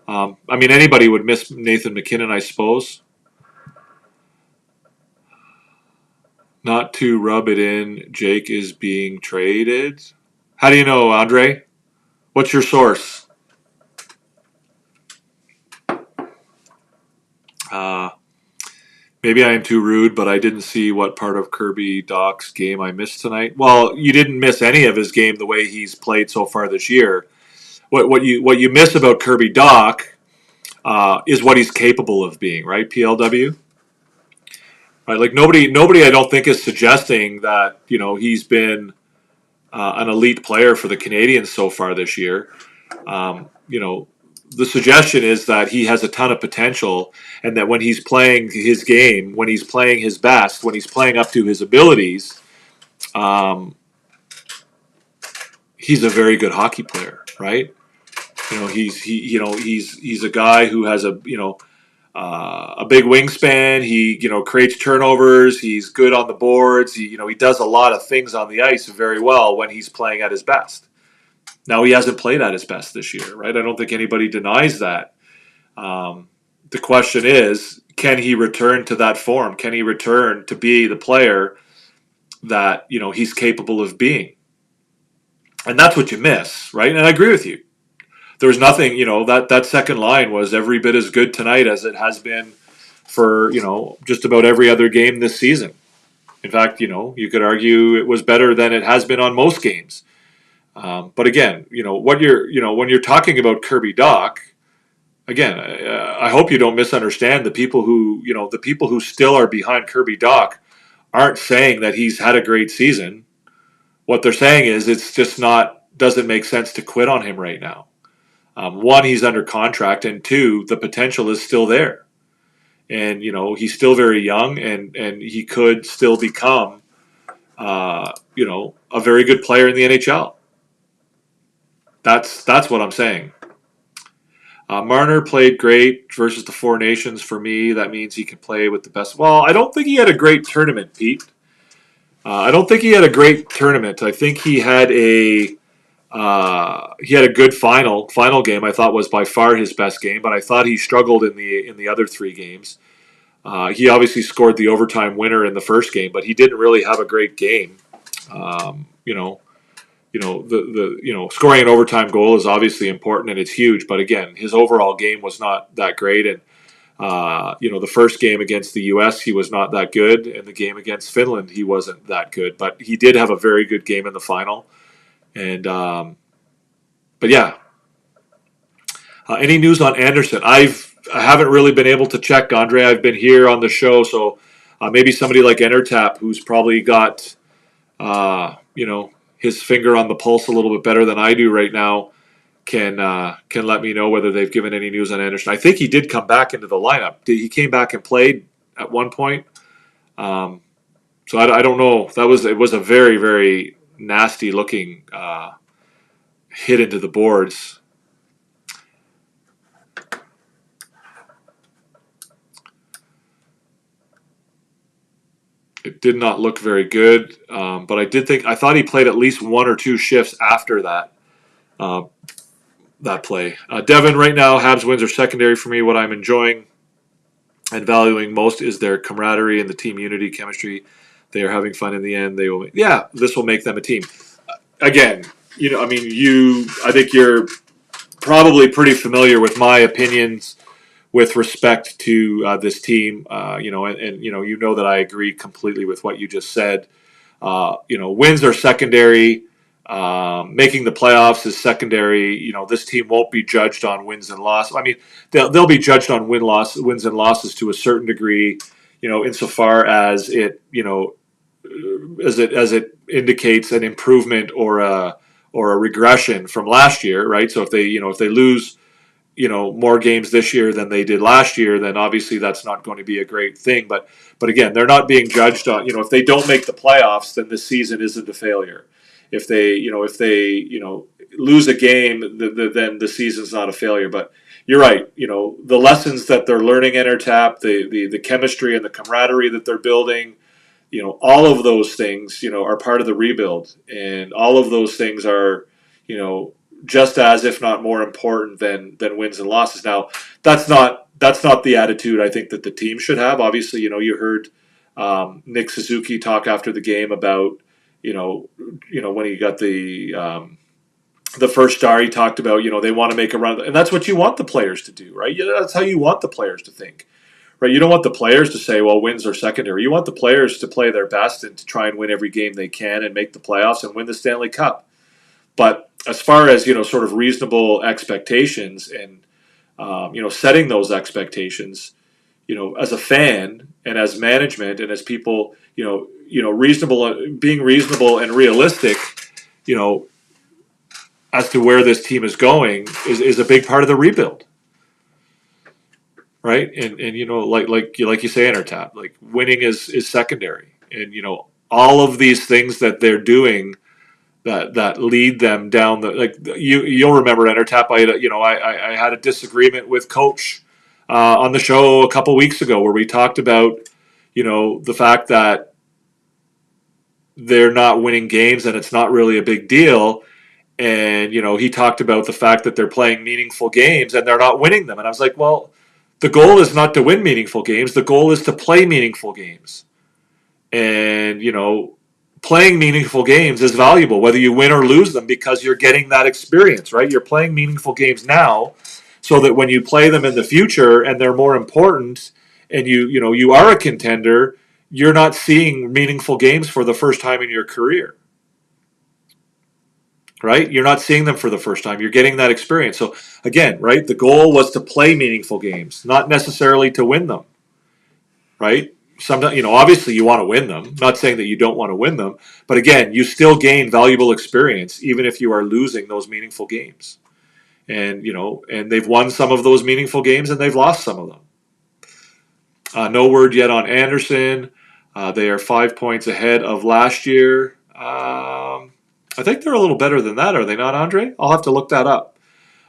Anybody would miss Nathan McKinnon, I suppose. Not to rub it in, Jake is being traded. How do you know, Andre? What's your source? maybe I am too rude, but I didn't see what part of Kirby Dach's game I missed tonight. Well, you didn't miss any of his game the way he's played so far this year. What you miss about Kirby Dach is what he's capable of being, right? PLW, right? Like nobody I don't think is suggesting that he's been an elite player for the Canadiens so far this year. The suggestion is that he has a ton of potential, and that when he's playing his game, when he's playing his best, when he's playing up to his abilities, he's a very good hockey player, right? He's a guy who has a big wingspan. He creates turnovers. He's good on the boards. He does a lot of things on the ice very well when he's playing at his best. Now, he hasn't played at his best this year, right? I don't think anybody denies that. The question is, can he return to that form? Can he return to be the player that he's capable of being? And that's what you miss, right? And I agree with you. There was nothing, that second line was every bit as good tonight as it has been for, just about every other game this season. In fact, you could argue it was better than it has been on most games. But again, when you're talking about Kirby Dach, again, I hope you don't misunderstand the people who still are behind Kirby Dach aren't saying that he's had a great season. What they're saying is it's just doesn't make sense to quit on him right now. One, he's under contract, and two, the potential is still there. And, he's still very young, and he could still become, a very good player in the NHL. That's what I'm saying. Marner played great versus the Four Nations. For me, that means he can play with the best. Well, I don't think he had a great tournament, Pete. I don't think he had a great tournament. I think he had a good final game. I thought was by far his best game, but I thought he struggled in the other three games. He obviously scored the overtime winner in the first game, but he didn't really have a great game. Scoring an overtime goal is obviously important and it's huge, but again, his overall game was not that great. And the first game against the U.S. he was not that good, and the game against Finland he wasn't that good. But he did have a very good game in the final. And but yeah, any news on Anderson? I haven't really been able to check, Andre. I've been here on the show, so maybe somebody like Entertap, who's probably got his finger on the pulse a little bit better than I do right now, can let me know whether they've given any news on Anderson. I think he did come back into the lineup. He came back and played at one point. So I don't know. It was a very, very nasty looking hit into the boards. It did not look very good, but I thought he played at least one or two shifts after that play. Devin, right now, Habs wins are secondary for me. What I'm enjoying and valuing most is their camaraderie and the team unity, chemistry. They are having fun in the end. This will make them a team. Again, I think you're probably pretty familiar with my opinions with respect to this team, and that I agree completely with what you just said. Wins are secondary. Making the playoffs is secondary. This team won't be judged on wins and losses. I mean, they'll be judged on wins and losses to a certain degree. Insofar as it, as it indicates an improvement or a regression from last year, right? So if they lose more games this year than they did last year, then obviously that's not going to be a great thing. But again, they're not being judged on, if they don't make the playoffs, then this season isn't a failure. If they lose a game, then the season's not a failure. But you're right. The lessons that they're learning, Entertap, the chemistry and the camaraderie that they're building, all of those things, are part of the rebuild, and all of those things are, just as, if not more important than wins and losses. Now, that's not the attitude I think that the team should have. Obviously, you heard Nick Suzuki talk after the game about when he got the first star. He talked about they want to make a run, and that's what you want the players to do, right? That's how you want the players to think, right? You don't want the players to say, well, wins are secondary. You want the players to play their best and to try and win every game they can and make the playoffs and win the Stanley Cup. But as far as, sort of reasonable expectations and, setting those expectations, as a fan and as management and as people, being reasonable and realistic, as to where this team is going is a big part of the rebuild. Right. And like you say, Intertap, like winning is secondary. And, all of these things that they're doing that lead them down you'll remember, Intertap. I had a disagreement with Coach on the show a couple weeks ago where we talked about, the fact that they're not winning games and it's not really a big deal. And, he talked about the fact that they're playing meaningful games and they're not winning them. And I was like, well, the goal is not to win meaningful games. The goal is to play meaningful games. And, playing meaningful games is valuable, whether you win or lose them, because you're getting that experience, right? You're playing meaningful games now so that when you play them in the future and they're more important and you are a contender, you're not seeing meaningful games for the first time in your career. Right? You're not seeing them for the first time. You're getting that experience. So again, right, the goal was to play meaningful games, not necessarily to win them. Right? Sometimes, obviously you want to win them. I'm not saying that you don't want to win them, but again, you still gain valuable experience even if you are losing those meaningful games. And, and they've won some of those meaningful games and they've lost some of them. No word yet on Anderson. They are 5 points ahead of last year. I think they're a little better than that, are they not, Andre? I'll have to look that up.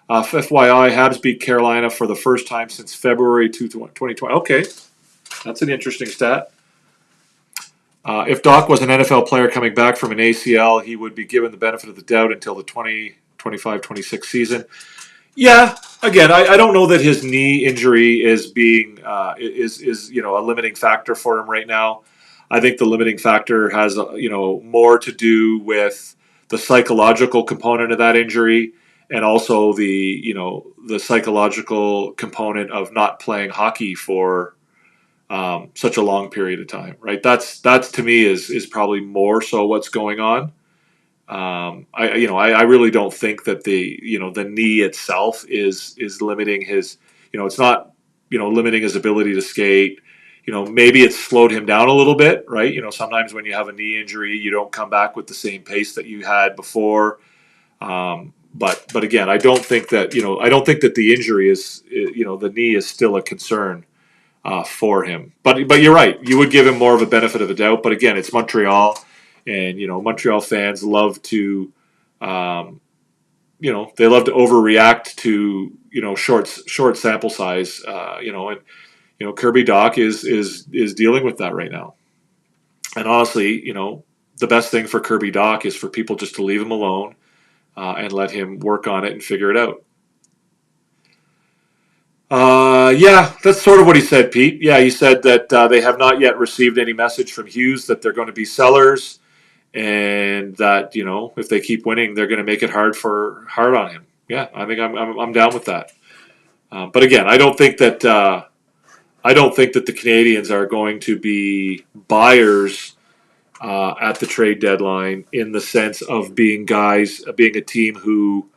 FYI, Habs beat Carolina for the first time since February 2020. Okay, that's an interesting stat. If Doc was an NFL player coming back from an ACL, he would be given the benefit of the doubt until the 2025-26 season. Yeah, again, I don't know that his knee injury is being is a limiting factor for him right now. I think the limiting factor has more to do with the psychological component of that injury, and also the psychological component of not playing hockey for such a long period of time. Right? That's to me is probably more so what's going on. I really don't think that the knee itself is limiting his. It's not limiting his ability to skate. Maybe it's slowed him down a little bit, right? Sometimes when you have a knee injury, you don't come back with the same pace that you had before. But again, I don't think that the injury is, the knee is still a concern for him. But you're right. You would give him more of a benefit of the doubt. But again, it's Montreal, and Montreal fans love to, they love to overreact to short sample size, and Kirby Dach is dealing with that right now. And honestly, the best thing for Kirby Dach is for people just to leave him alone and let him work on it and figure it out. Yeah, that's sort of what he said, Pete. Yeah, he said that they have not yet received any message from Hughes that they're going to be sellers, and that if they keep winning, they're going to make it hard on him. Yeah, I think I'm down with that. But again, I don't think that the Canadiens are going to be buyers at the trade deadline in the sense of being a team who,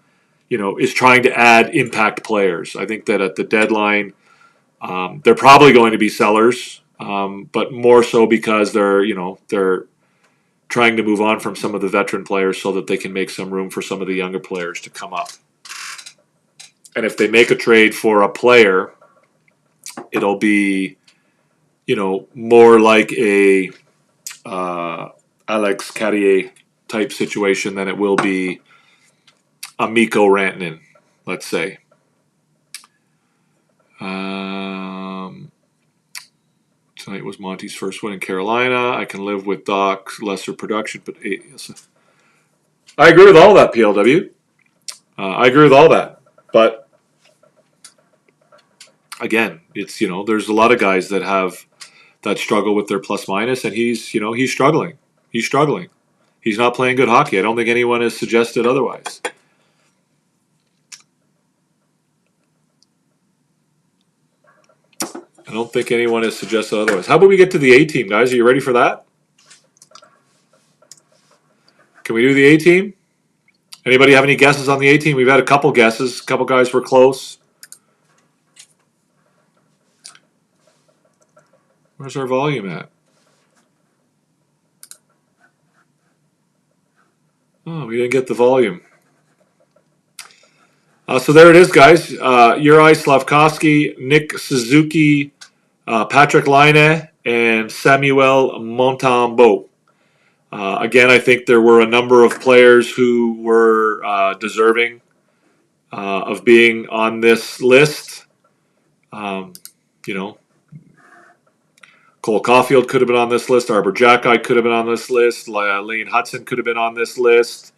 is trying to add impact players. I think that at the deadline, they're probably going to be sellers, but more so because they're trying to move on from some of the veteran players so that they can make some room for some of the younger players to come up. And if they make a trade for a player, it'll be, more like a Alex Carrier type situation than it will be a Mikko Rantanen, let's say. Tonight was Monty's first win in Carolina. I can live with Doc's lesser production, but I agree with all that, PLW. I agree with all that. But again, it's there's a lot of guys that struggle with their plus minus, and he's struggling. He's struggling. He's not playing good hockey. I don't think anyone has suggested otherwise. I don't think anyone has suggested otherwise. How about we get to the A team, guys? Are you ready for that? Can we do the A team? Anybody have any guesses on the A team? We've had a couple guesses. A couple guys were close. Where's our volume at? Oh, we didn't get the volume. So there it is, guys. Juraj Slafkovsky, Nick Suzuki, Patrick Laine, and Samuel Montembeault. Again, I think there were a number of players who were deserving of being on this list. You know, Cole Caulfield could have been on this list. Arbor Jacki could have been on this list. Lane Hudson could have been on this list.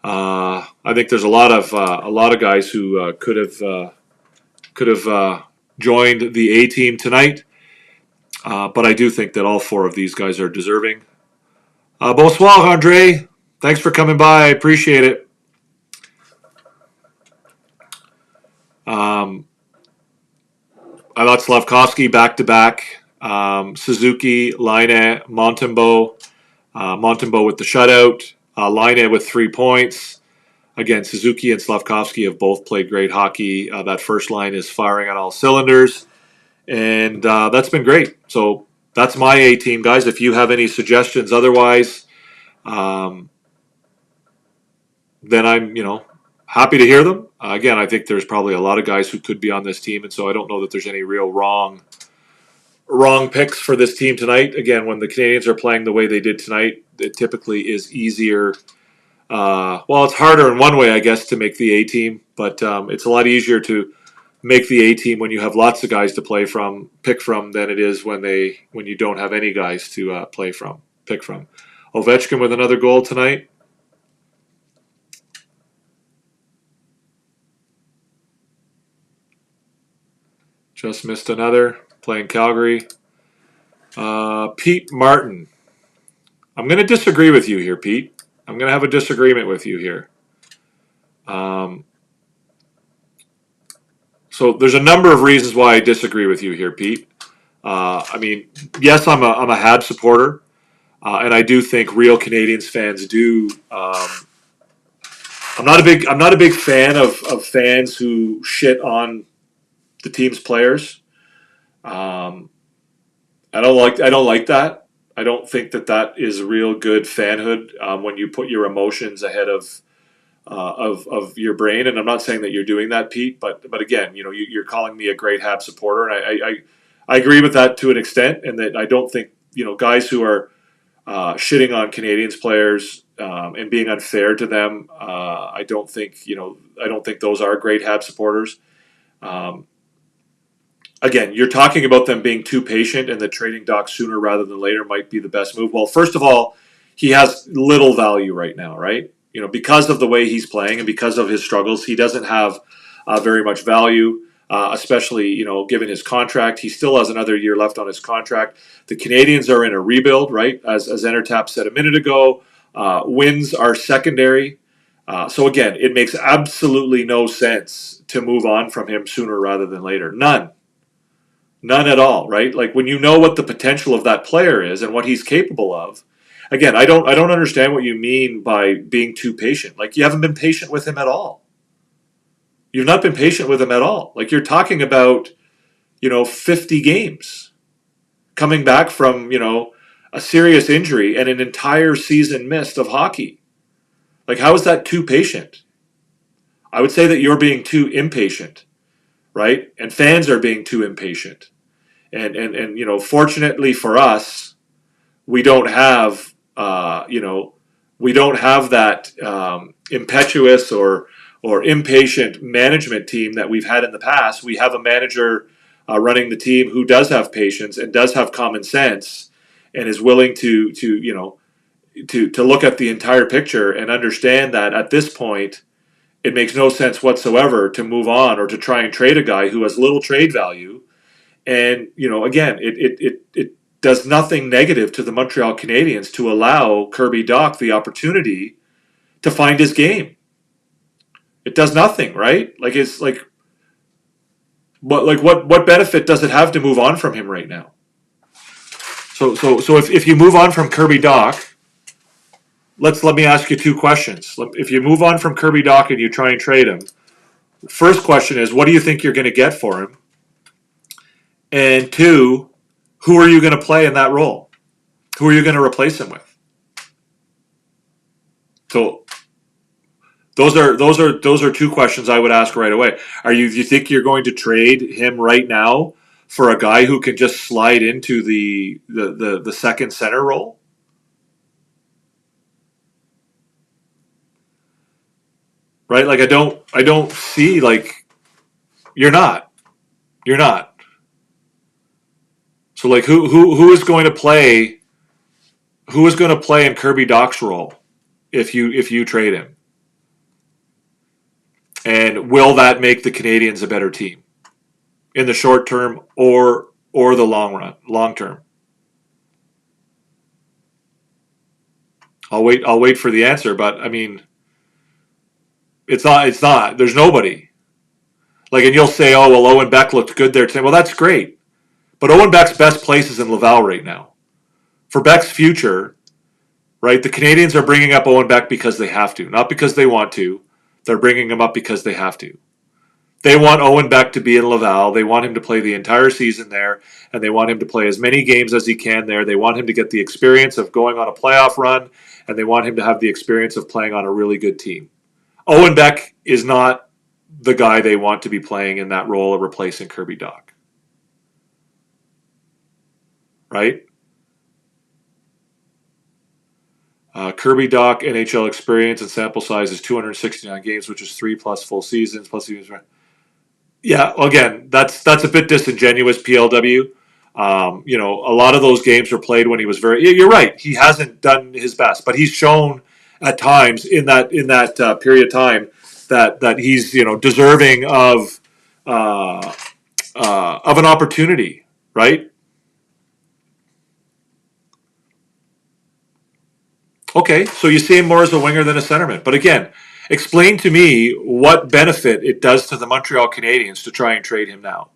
I think there's a lot of guys who could have joined the A team tonight. But I do think that all four of these guys are deserving. Bonsoir, Andre. Thanks for coming by. I appreciate it. I thought Slafkovsky back-to-back. Suzuki, Laine, Montembeault. Montembeault with the shutout. Laine with 3 points. Again, Suzuki and Slafkovsky have both played great hockey. That first line is firing on all cylinders. And that's been great. So that's my A team, guys. If you have any suggestions otherwise, then I'm, happy to hear them. Again, I think there's probably a lot of guys who could be on this team, and so I don't know that there's any real wrong picks for this team tonight. Again, when the Canadiens are playing the way they did tonight, it typically is easier. Well, it's harder in one way, I guess, to make the A team, but it's a lot easier to make the A team when you have lots of guys to pick from than it is when you don't have any guys to pick from. Ovechkin with another goal tonight. Just missed another, playing Calgary. Pete Martin. I'm going to disagree with you here, Pete. I'm going to have a disagreement with you here. So there's a number of reasons why I disagree with you here, Pete. Yes, I'm a H.A.D supporter, and I do think real Canadiens fans do. I'm not a big fan of fans who shit on the team's players. I don't like that. I don't think that is real good fanhood when you put your emotions ahead of your brain. And I'm not saying that you're doing that, Pete. But again, you're calling me a great Habs supporter, and I agree with that to an extent. And that I don't think guys who are shitting on Canadiens players and being unfair to them. I don't think those are great Habs supporters. Again, you're talking about them being too patient and that trading Doc sooner rather than later might be the best move. Well, first of all, he has little value right now, right? Because of the way he's playing and because of his struggles, he doesn't have very much value, especially, given his contract. He still has another year left on his contract. The Canadiens are in a rebuild, right? As Entertap said a minute ago, wins are secondary. So again, it makes absolutely no sense to move on from him sooner rather than later. None at all, right? Like when you know what the potential of that player is and what he's capable of. Again, I don't understand what you mean by being too patient. Like you haven't been patient with him at all. You've not been patient with him at all. Like you're talking about, 50 games coming back from, a serious injury and an entire season missed of hockey. Like how is that too patient? I would say that you're being too impatient. Right? And fans are being too impatient. And fortunately for us, we don't have that impetuous or impatient management team that we've had in the past. We have a manager running the team who does have patience and does have common sense and is willing to look at the entire picture and understand that at this point it makes no sense whatsoever to move on or to try and trade a guy who has little trade value. And, again, it does nothing negative to the Montreal Canadiens to allow Kirby Dach the opportunity to find his game. It does nothing, right? Like, it's like, what benefit does it have to move on from him right now? So if you move on from Kirby Dach, let me ask you two questions. If you move on from Kirby Dach and you try and trade him, first question is, what do you think you're going to get for him? And two, who are you going to play in that role? Who are you going to replace him with? So those are two questions I would ask right away. You think you're going to trade him right now for a guy who can just slide into the second center role? Right? Like I don't see, like, you're not. So like who is going to play in Kirby Dach's role if you trade him? And will that make the Canadiens a better team in the short term or the long term? I'll wait for the answer, but I mean, it's not. There's nobody. Like, and you'll say, oh, well, Owen Beck looked good there today. Well, that's great. But Owen Beck's best place is in Laval right now. For Beck's future, right, the Canadiens are bringing up Owen Beck because they have to, not because they want to. They're bringing him up because they have to. They want Owen Beck to be in Laval. They want him to play the entire season there, and they want him to play as many games as he can there. They want him to get the experience of going on a playoff run, and they want him to have the experience of playing on a really good team. Owen Beck is not the guy they want to be playing in that role of replacing Kirby Dach. Right? Kirby Dach NHL experience and sample size is 269 games, which is 3+ full seasons plus seasons. Yeah, again, that's a bit disingenuous, PLW. A lot of those games were played when he was very. You're right. He hasn't done his best, but he's shown at times in that period of time that he's deserving of an opportunity, right? Okay, so you see him more as a winger than a centerman. But again, explain to me what benefit it does to the Montreal Canadiens to try and trade him now.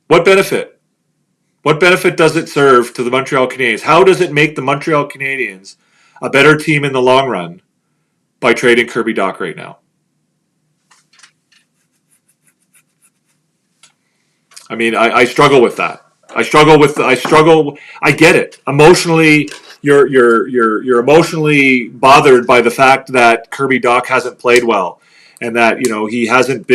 What benefit? What benefit does it serve to the Montreal Canadiens? How does it make the Montreal Canadiens a better team in the long run by trading Kirby Dach right now? I mean, I struggle with that. I struggle. I get it. Emotionally, you're emotionally bothered by the fact that Kirby Dach hasn't played well, and that he hasn't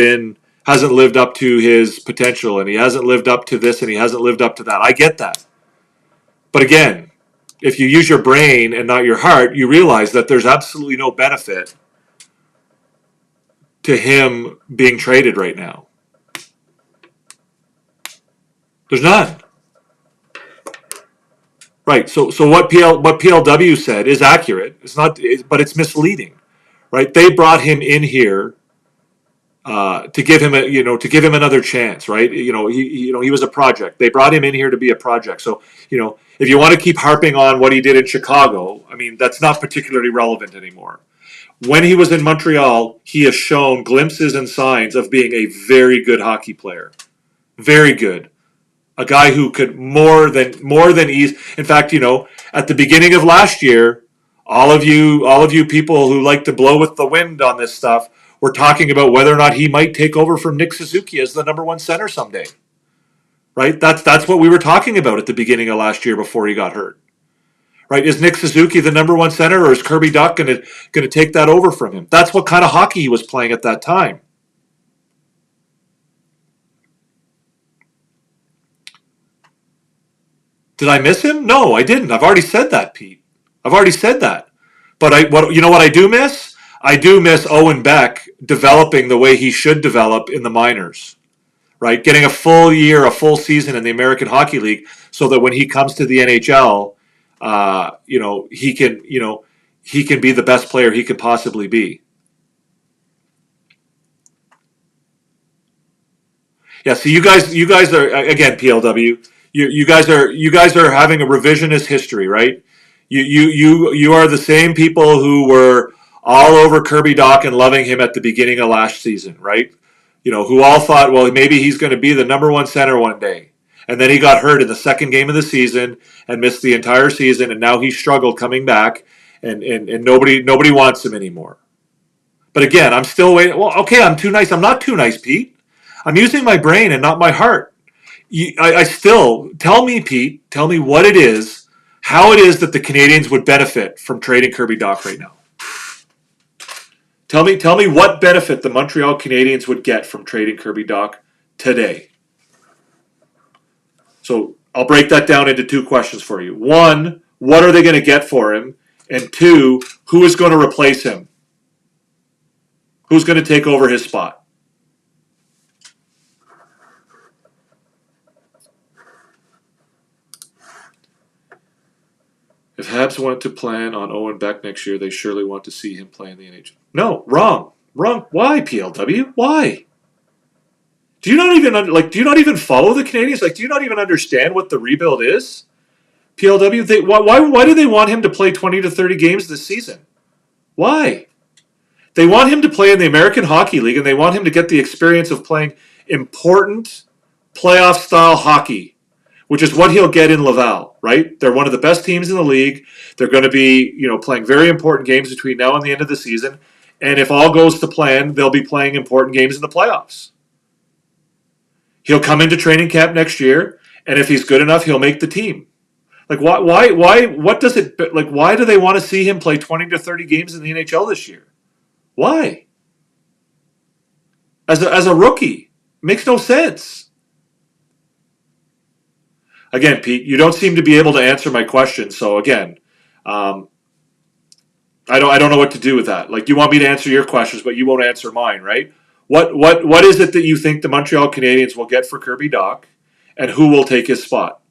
lived up to his potential, and he hasn't lived up to this, and he hasn't lived up to that. I get that. But again, if you use your brain and not your heart, you realize that there's absolutely no benefit to him being traded right now. There's none. Right. So what PLW said is accurate. It's not, but it's misleading. Right. They brought him in here to give him another chance. Right. He was a project. They brought him in here to be a project. So if you want to keep harping on what he did in Chicago, I mean, that's not particularly relevant anymore. When he was in Montreal, he has shown glimpses and signs of being a very good hockey player. Very good. A guy who could more than ease. In fact, at the beginning of last year, all of you people who like to blow with the wind on this stuff were talking about whether or not he might take over from Nick Suzuki as the number one center someday. Right? That's what we were talking about at the beginning of last year before he got hurt. Right? Is Nick Suzuki the number one center, or is Kirby Dach going to take that over from him? That's what kind of hockey he was playing at that time. Did I miss him? No, I didn't. I've already said that, Pete. I've already said that. But what I do miss? I do miss Owen Beck developing the way he should develop in the minors. Right? Getting a full year, a full season in the American Hockey League, so that when he comes to the NHL, he can be the best player he can possibly be. Yeah, so you guys are, again, PLW. You guys are having a revisionist history, right? You are the same people who were all over Kirby Dach and loving him at the beginning of last season, right? Who all thought, well, maybe he's going to be the number one center one day. And then he got hurt in the second game of the season and missed the entire season, and now he struggled coming back, and nobody wants him anymore. But again, I'm still waiting. Well, okay, I'm too nice. I'm not too nice, Pete. I'm using my brain and not my heart. I still, tell me, Pete, tell me what it is, how it is that the Canadiens would benefit from trading Kirby Dach right now. Tell me what benefit the Montreal Canadiens would get from trading Kirby Dach today. So I'll break that down into two questions for you. One, what are they going to get for him? And two, who is going to replace him? Who's going to take over his spot? If Habs want to plan on Owen Beck next year, they surely want to see him play in the NHL. No, wrong. Why, PLW? Why? Do you not even follow the Canadiens? Do you not even understand what the rebuild is? PLW, why do they want him to play 20 to 30 games this season? Why? They want him to play in the American Hockey League, and they want him to get the experience of playing important playoff-style hockey, which is what he'll get in Laval, right? They're one of the best teams in the league. They're going to be, playing very important games between now and the end of the season. And if all goes to plan, they'll be playing important games in the playoffs. He'll come into training camp next year, and if he's good enough, he'll make the team. Why do they want to see him play 20 to 30 games in the NHL this year? Why? As a rookie. Makes no sense. Again, Pete, you don't seem to be able to answer my question. So again, I don't know what to do with that. You want me to answer your questions, but you won't answer mine, right? What is it that you think the Montreal Canadiens will get for Kirby Dach, and who will take his spot?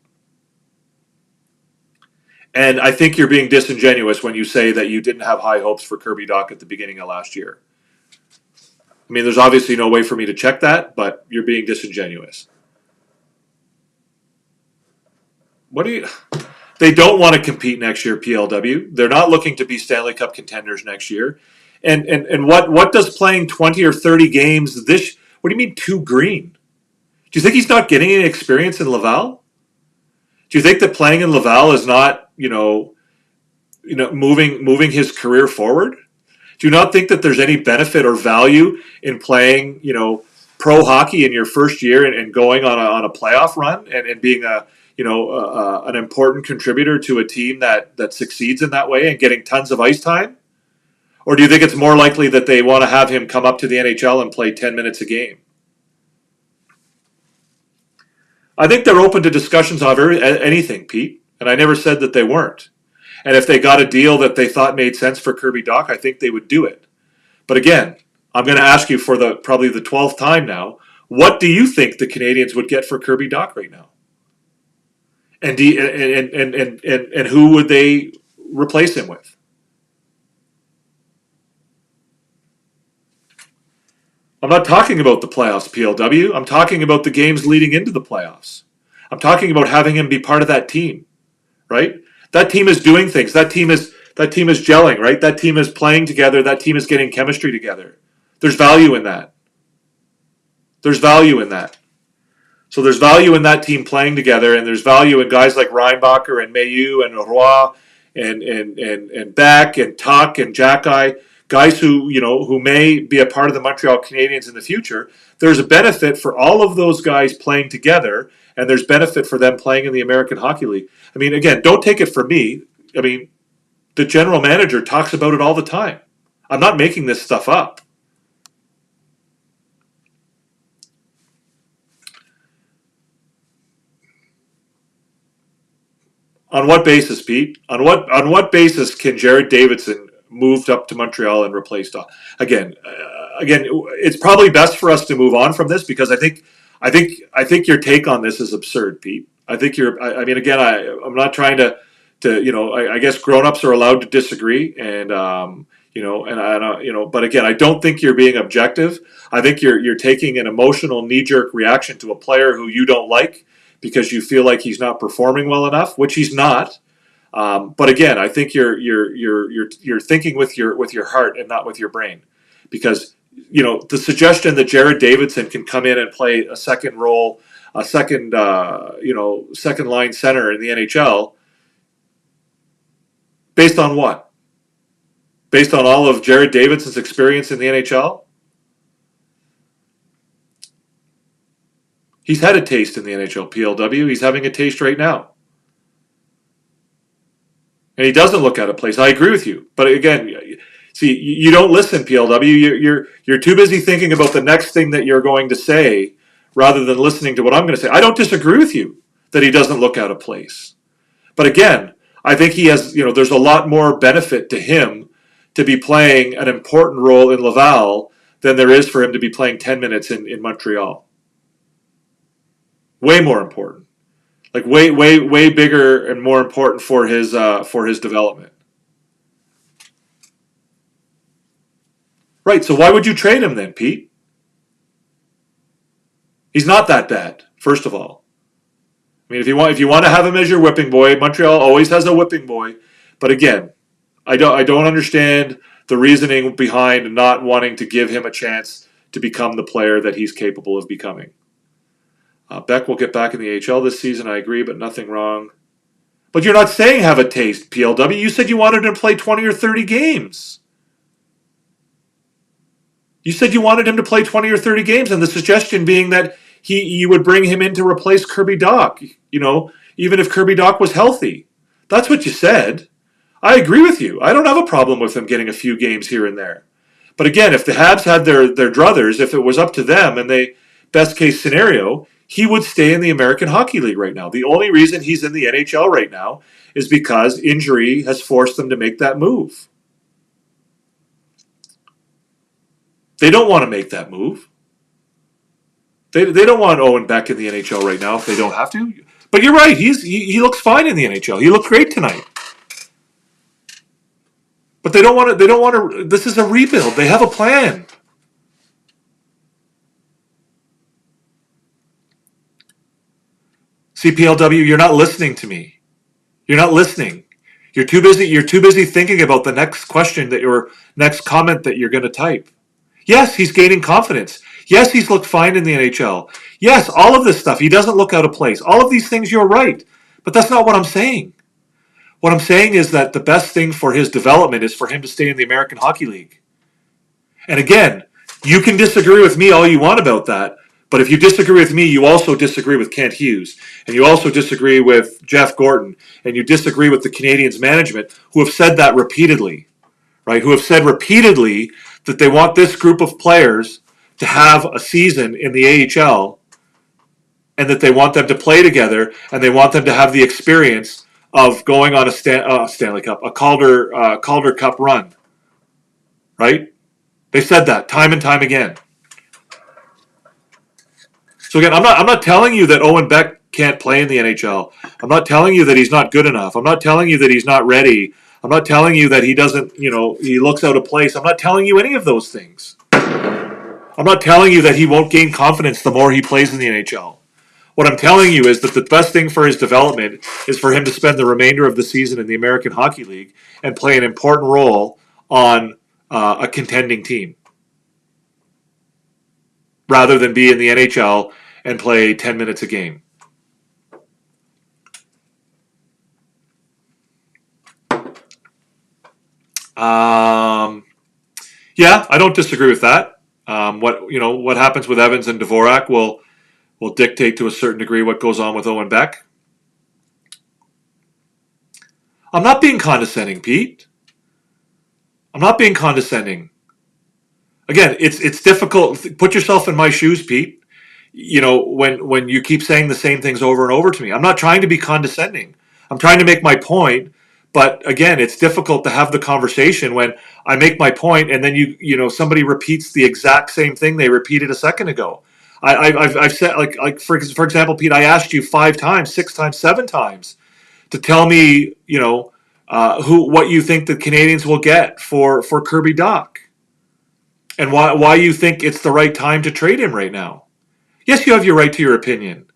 And I think you're being disingenuous when you say that you didn't have high hopes for Kirby Dach at the beginning of last year. I mean, there's obviously no way for me to check that, but you're being disingenuous. They don't want to compete next year, PLW. They're not looking to be Stanley Cup contenders next year. And what does playing 20 or 30 games what do you mean too green? Do you think he's not getting any experience in Laval? Do you think that playing in Laval is not, moving his career forward? Do you not think that there's any benefit or value in playing, pro hockey in your first year and going on a playoff run and being an important contributor to a team that succeeds in that way and getting tons of ice time? Or do you think it's more likely that they want to have him come up to the NHL and play 10 minutes a game? I think they're open to discussions on anything, Pete, and I never said that they weren't. And if they got a deal that they thought made sense for Kirby Dach, I think they would do it. But again, I'm going to ask you for probably the 12th time now, what do you think the Canadiens would get for Kirby Dach right now? And who would they replace him with? I'm not talking about the playoffs, PLW. I'm talking about the games leading into the playoffs. I'm talking about having him be part of that team, right? That team is doing things. That team is gelling, right? That team is playing together. That team is getting chemistry together. There's value in that. There's value in that. So there's value in that team playing together, and there's value in guys like Reinbacher and Meilleure and Roy and Beck and Tuck and Jackeye, guys who may be a part of the Montreal Canadiens in the future. There's a benefit for all of those guys playing together, and there's benefit for them playing in the American Hockey League. I mean, again, don't take it from me. I mean, the general manager talks about it all the time. I'm not making this stuff up. On what basis, Pete? On what basis can Jared Davidson move up to Montreal and replace Dach? Again, it's probably best for us to move on from this because I think your take on this is absurd, Pete. I think I'm not trying to I guess grown-ups are allowed to disagree, and but again, I don't think you're being objective. I think you're taking an emotional knee-jerk reaction to a player who you don't like because you feel like he's not performing well enough, which he's not. But again, I think you're thinking with your heart and not with your brain, because the suggestion that Jared Davidson can come in and play a second role, a second second line center in the NHL, based on what? Based on all of Jared Davidson's experience in the NHL? He's had a taste in the NHL, PLW. He's having a taste right now. And he doesn't look out of place. I agree with you. But again, see, you don't listen, PLW. You're too busy thinking about the next thing that you're going to say rather than listening to what I'm going to say. I don't disagree with you that he doesn't look out of place. But again, I think he has, there's a lot more benefit to him to be playing an important role in Laval than there is for him to be playing 10 minutes in Montreal. Way more important. Like way bigger and more important for his development. Right, so why would you trade him then, Pete? He's not that bad, first of all. I mean, if you want to have him as your whipping boy, Montreal always has a whipping boy. But again, I don't understand the reasoning behind not wanting to give him a chance to become the player that he's capable of becoming. Beck will get back in the AHL this season, I agree, but nothing wrong. But you're not saying have a taste, PLW. You said you wanted him to play 20 or 30 games. You said you wanted him to play 20 or 30 games, and the suggestion being that you would bring him in to replace Kirby Dach, even if Kirby Dach was healthy. That's what you said. I agree with you. I don't have a problem with him getting a few games here and there. But again, if the Habs had their druthers, if it was up to them and they best case scenario, he would stay in the American Hockey League right now. The only reason he's in the NHL right now is because injury has forced them to make that move. They don't want to make that move. They don't want Owen Beck in the NHL right now if they don't have to. But you're right. He looks fine in the NHL. He looked great tonight. But they don't want to. This is a rebuild. They have a plan. CPLW, you're not listening to me. You're not listening. You're too busy thinking about the next question next comment that you're going to type. Yes, he's gaining confidence. Yes, he's looked fine in the NHL. Yes, all of this stuff. He doesn't look out of place. All of these things, you're right. But that's not what I'm saying. What I'm saying is that the best thing for his development is for him to stay in the American Hockey League. And again, you can disagree with me all you want about that, but if you disagree with me, you also disagree with Kent Hughes, and you also disagree with Jeff Gorton, and you disagree with the Canadiens management, who have said that repeatedly, right? Who have said repeatedly that they want this group of players to have a season in the AHL, and that they want them to play together, and they want them to have the experience of going on a Stanley Cup, a Calder Cup run, right? They said that time and time again. So again, I'm not telling you that Owen Beck can't play in the NHL. I'm not telling you that he's not good enough. I'm not telling you that he's not ready. I'm not telling you that he doesn't, he looks out of place. I'm not telling you any of those things. I'm not telling you that he won't gain confidence the more he plays in the NHL. What I'm telling you is that the best thing for his development is for him to spend the remainder of the season in the American Hockey League and play an important role on a contending team, rather than be in the NHL and play 10 minutes a game. Yeah, I don't disagree with that. What happens with Evans and Dvorak will dictate to a certain degree what goes on with Owen Beck. I'm not being condescending, Pete. I'm not being condescending. Again, it's difficult. Put yourself in my shoes, Pete. When you keep saying the same things over and over to me. I'm not trying to be condescending. I'm trying to make my point. But again, it's difficult to have the conversation when I make my point and then somebody repeats the exact same thing they repeated a second ago. I've said, like for example, Pete, I asked you 5 times, 6 times, 7 times to tell me, what you think the Canadiens will get for Kirby Dach, and why you think it's the right time to trade him right now. Yes, you have your right to your opinion,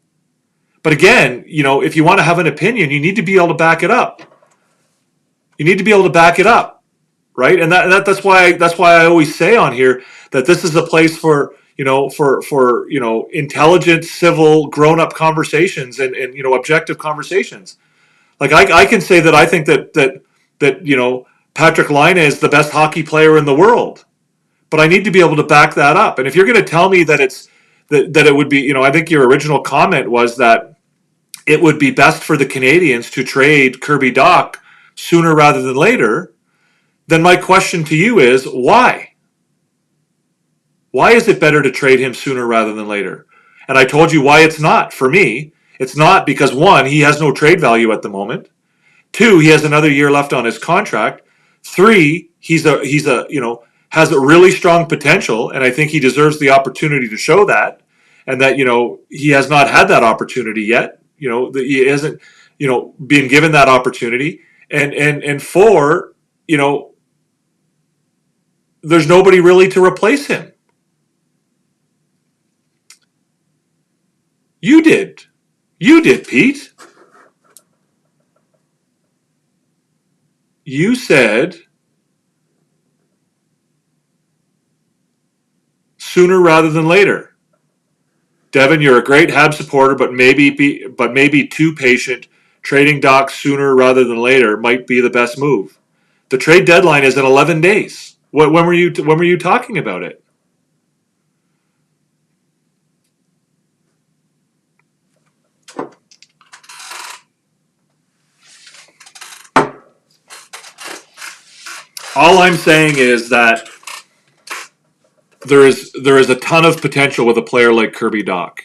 but again, if you want to have an opinion, you need to be able to back it up. You need to be able to back it up, right? And that's why I always say on here that this is a place for intelligent, civil, grown-up conversations and objective conversations. Like I can say that I think that Patrick Laine is the best hockey player in the world, but I need to be able to back that up. And if you're going to tell me that it would be, I think your original comment was that it would be best for the Canadiens to trade Kirby Dach sooner rather than later, then my question to you is why? Why is it better to trade him sooner rather than later? And I told you why it's not for me. It's not because, one, he has no trade value at the moment. Two, he has another year left on his contract. Three, he's has a really strong potential, and I think he deserves the opportunity to show that. And that, he has not had that opportunity yet. He hasn't, been given that opportunity. And four, there's nobody really to replace him. You did, Pete. You said sooner rather than later. Devin, you're a great Habs supporter, but maybe too patient. Trading Dach sooner rather than later might be the best move. The trade deadline is in 11 days. When were you talking about it? All I'm saying is that there is a ton of potential with a player like Kirby Dach.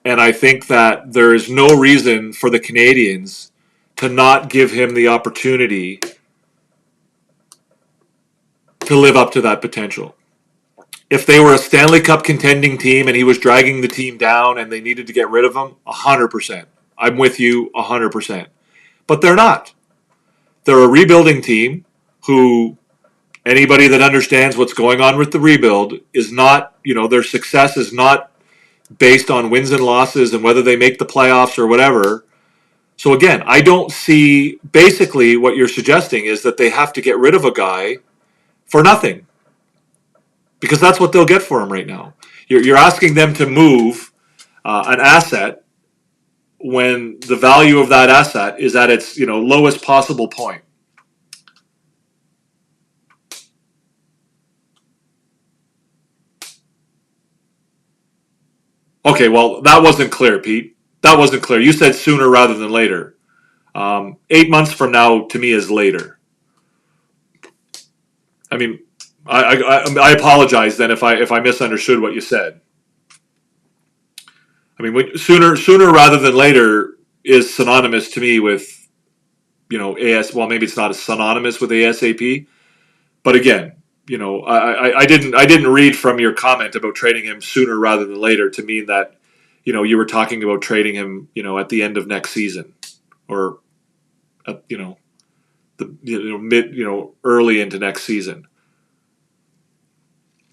And I think that there is no reason for the Canadiens to not give him the opportunity to live up to that potential. If they were a Stanley Cup contending team and he was dragging the team down and they needed to get rid of him, 100%. I'm with you 100%. But they're not. They're a rebuilding team who anybody that understands what's going on with the rebuild is not, their success is not based on wins and losses and whether they make the playoffs or whatever. So again, I don't see, basically what you're suggesting is that they have to get rid of a guy for nothing. Because that's what they'll get for him right now. You're asking them to move an asset when the value of that asset is at its lowest possible point. Okay, well, that wasn't clear, Pete. That wasn't clear. You said sooner rather than later. 8 months from now, to me, is later. I mean, I apologize then if I misunderstood what you said. I mean, sooner rather than later is synonymous to me with, Well, maybe it's not as synonymous with ASAP, but again, I didn't read from your comment about trading him sooner rather than later to mean that, you were talking about trading him, at the end of next season, or, at, mid, early into next season.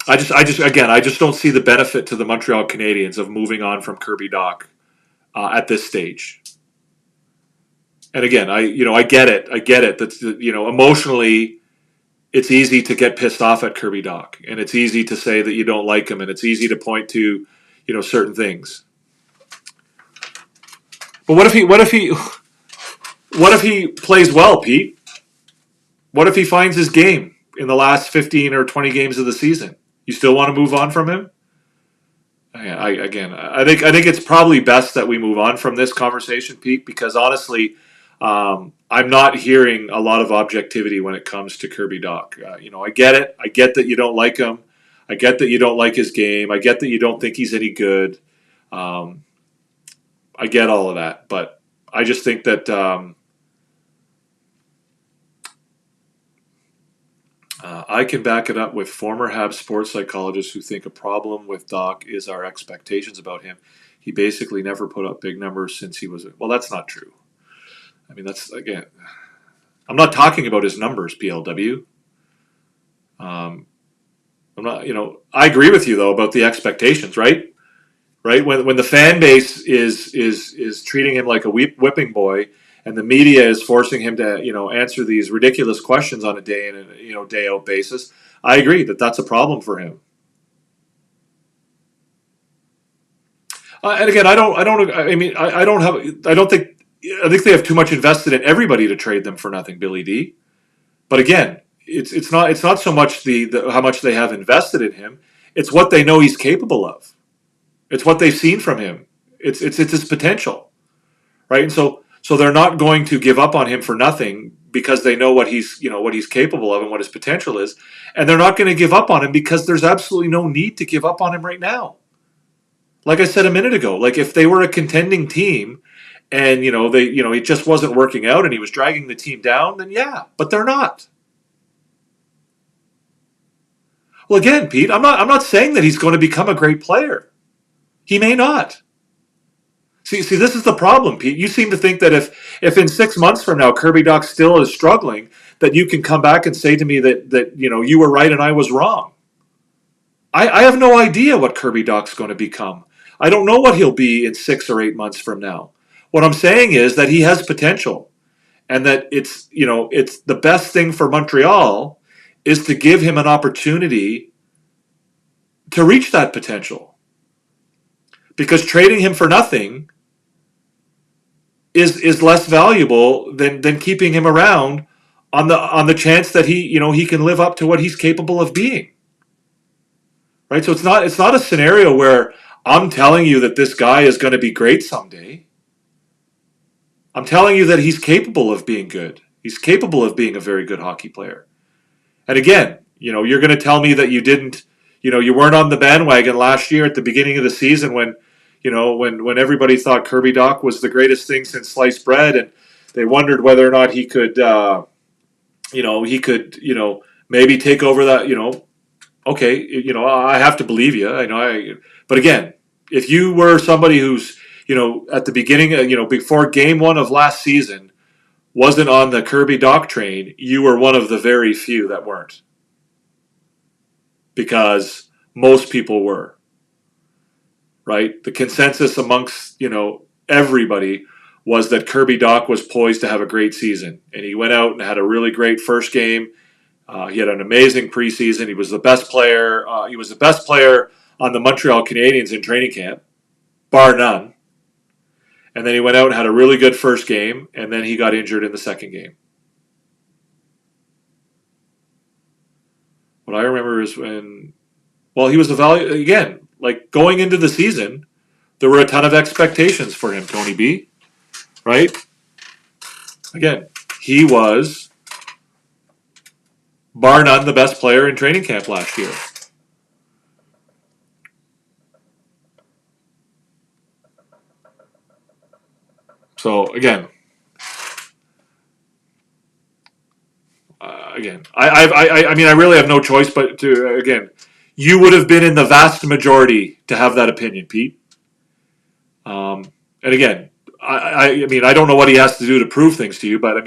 I just don't see the benefit to the Montreal Canadiens of moving on from Kirby Dach at this stage. And again, I get it. That's emotionally, it's easy to get pissed off at Kirby Dach, and it's easy to say that you don't like him, and it's easy to point to, certain things. But what if he plays well, Pete? What if he finds his game in the last 15 or 20 games of the season? You still want to move on from him? I think it's probably best that we move on from this conversation, Pete, because honestly, I'm not hearing a lot of objectivity when it comes to Kirby Dach. I get it. I get that you don't like him. I get that you don't like his game. I get that you don't think he's any good. I get all of that, but I just think that I can back it up with former Habs sports psychologists who think a problem with Dach is our expectations about him. He basically never put up big numbers since he was. Well, that's not true. I mean, that's, again, I'm not talking about his numbers, PLW. I'm not, I agree with you though about the expectations, right? Right? When the fan base is treating him like a whipping boy, and the media is forcing him to, answer these ridiculous questions on a day in and day out basis, I agree that that's a problem for him. And again, I think they have too much invested in everybody to trade them for nothing, Billy D. But again, it's not so much the how much they have invested in him. It's what they know he's capable of. It's what they've seen from him. It's his potential, right? And so they're not going to give up on him for nothing because they know what he's capable of and what his potential is, and they're not going to give up on him because there's absolutely no need to give up on him right now. Like I said a minute ago, like if they were a contending team and it just wasn't working out and he was dragging the team down, then yeah, but they're not. Well, again, Pete, I'm not saying that he's going to become a great player. He may not. See, this is the problem, Pete. You seem to think that if in 6 months from now Kirby Dach still is struggling, that you can come back and say to me that you were right and I was wrong. I have no idea what Kirby Dach's going to become. I don't know what he'll be in 6 or 8 months from now. What I'm saying is that he has potential, and that it's the best thing for Montreal is to give him an opportunity to reach that potential. Because trading him for nothing is less valuable than keeping him around on the chance that he can live up to what he's capable of being. Right? So it's not a scenario where I'm telling you that this guy is going to be great someday. I'm telling you that he's capable of being good. He's capable of being a very good hockey player. And again, you're going to tell me that you didn't, you weren't on the bandwagon last year at the beginning of the season when everybody thought Kirby Dach was the greatest thing since sliced bread, and they wondered whether or not he could, maybe take over that, okay, I have to believe you. But again, if you were somebody who's, at the beginning, before game 1 of last season wasn't on the Kirby Dach train, you were one of the very few that weren't. Because most people were. Right? The consensus amongst, everybody was that Kirby Dach was poised to have a great season. And he went out and had a really great first game. He had an amazing preseason. He was the best player. He was the best player on the Montreal Canadiens in training camp, bar none. And then he went out and had a really good first game, and then he got injured in the second game. What I remember is when, he was again, like going into the season, there were a ton of expectations for him, Tony B. Right? Again, he was, bar none, the best player in training camp last year. So again, I really have no choice but to, again, you would have been in the vast majority to have that opinion, Pete. And again, I don't know what he has to do to prove things to you, but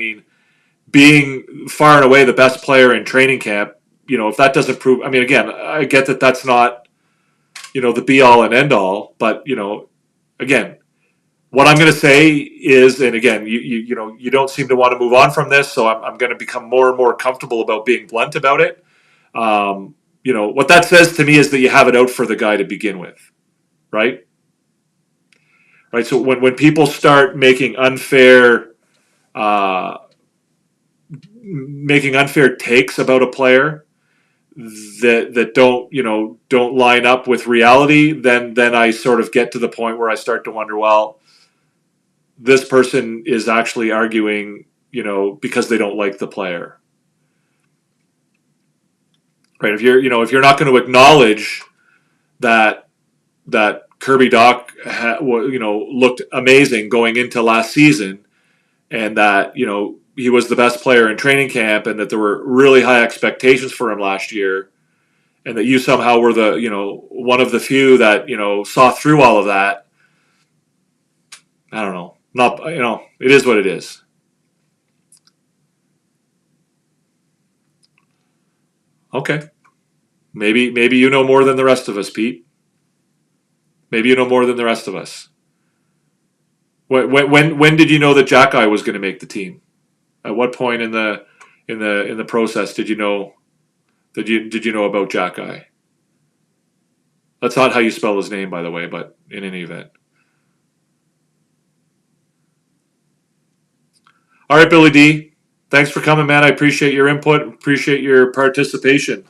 being far and away the best player in training camp, if that doesn't prove, again, I get that that's not, the be all and end all, but again, what I'm going to say is, and again, you don't seem to want to move on from this, so I'm going to become more and more comfortable about being blunt about it. What that says to me is that you have it out for the guy to begin with, right? Right. So when people start making unfair takes about a player that don't line up with reality, then I sort of get to the point where I start to wonder, well, this person is actually arguing, because they don't like the player. Right? If you're not going to acknowledge that Kirby Dach looked amazing going into last season, and that he was the best player in training camp, and that there were really high expectations for him last year, and that you somehow were the one of the few that saw through all of that. I don't know. It is what it is. Okay. Maybe you know more than the rest of us, Pete. Maybe you know more than the rest of us. When did you know that Jack-I was going to make the team? At what point in the process did you know about Jack-I? That's not how you spell his name, by the way, but in any event. All right, Billy D. Thanks for coming, man. I appreciate your input. Appreciate your participation.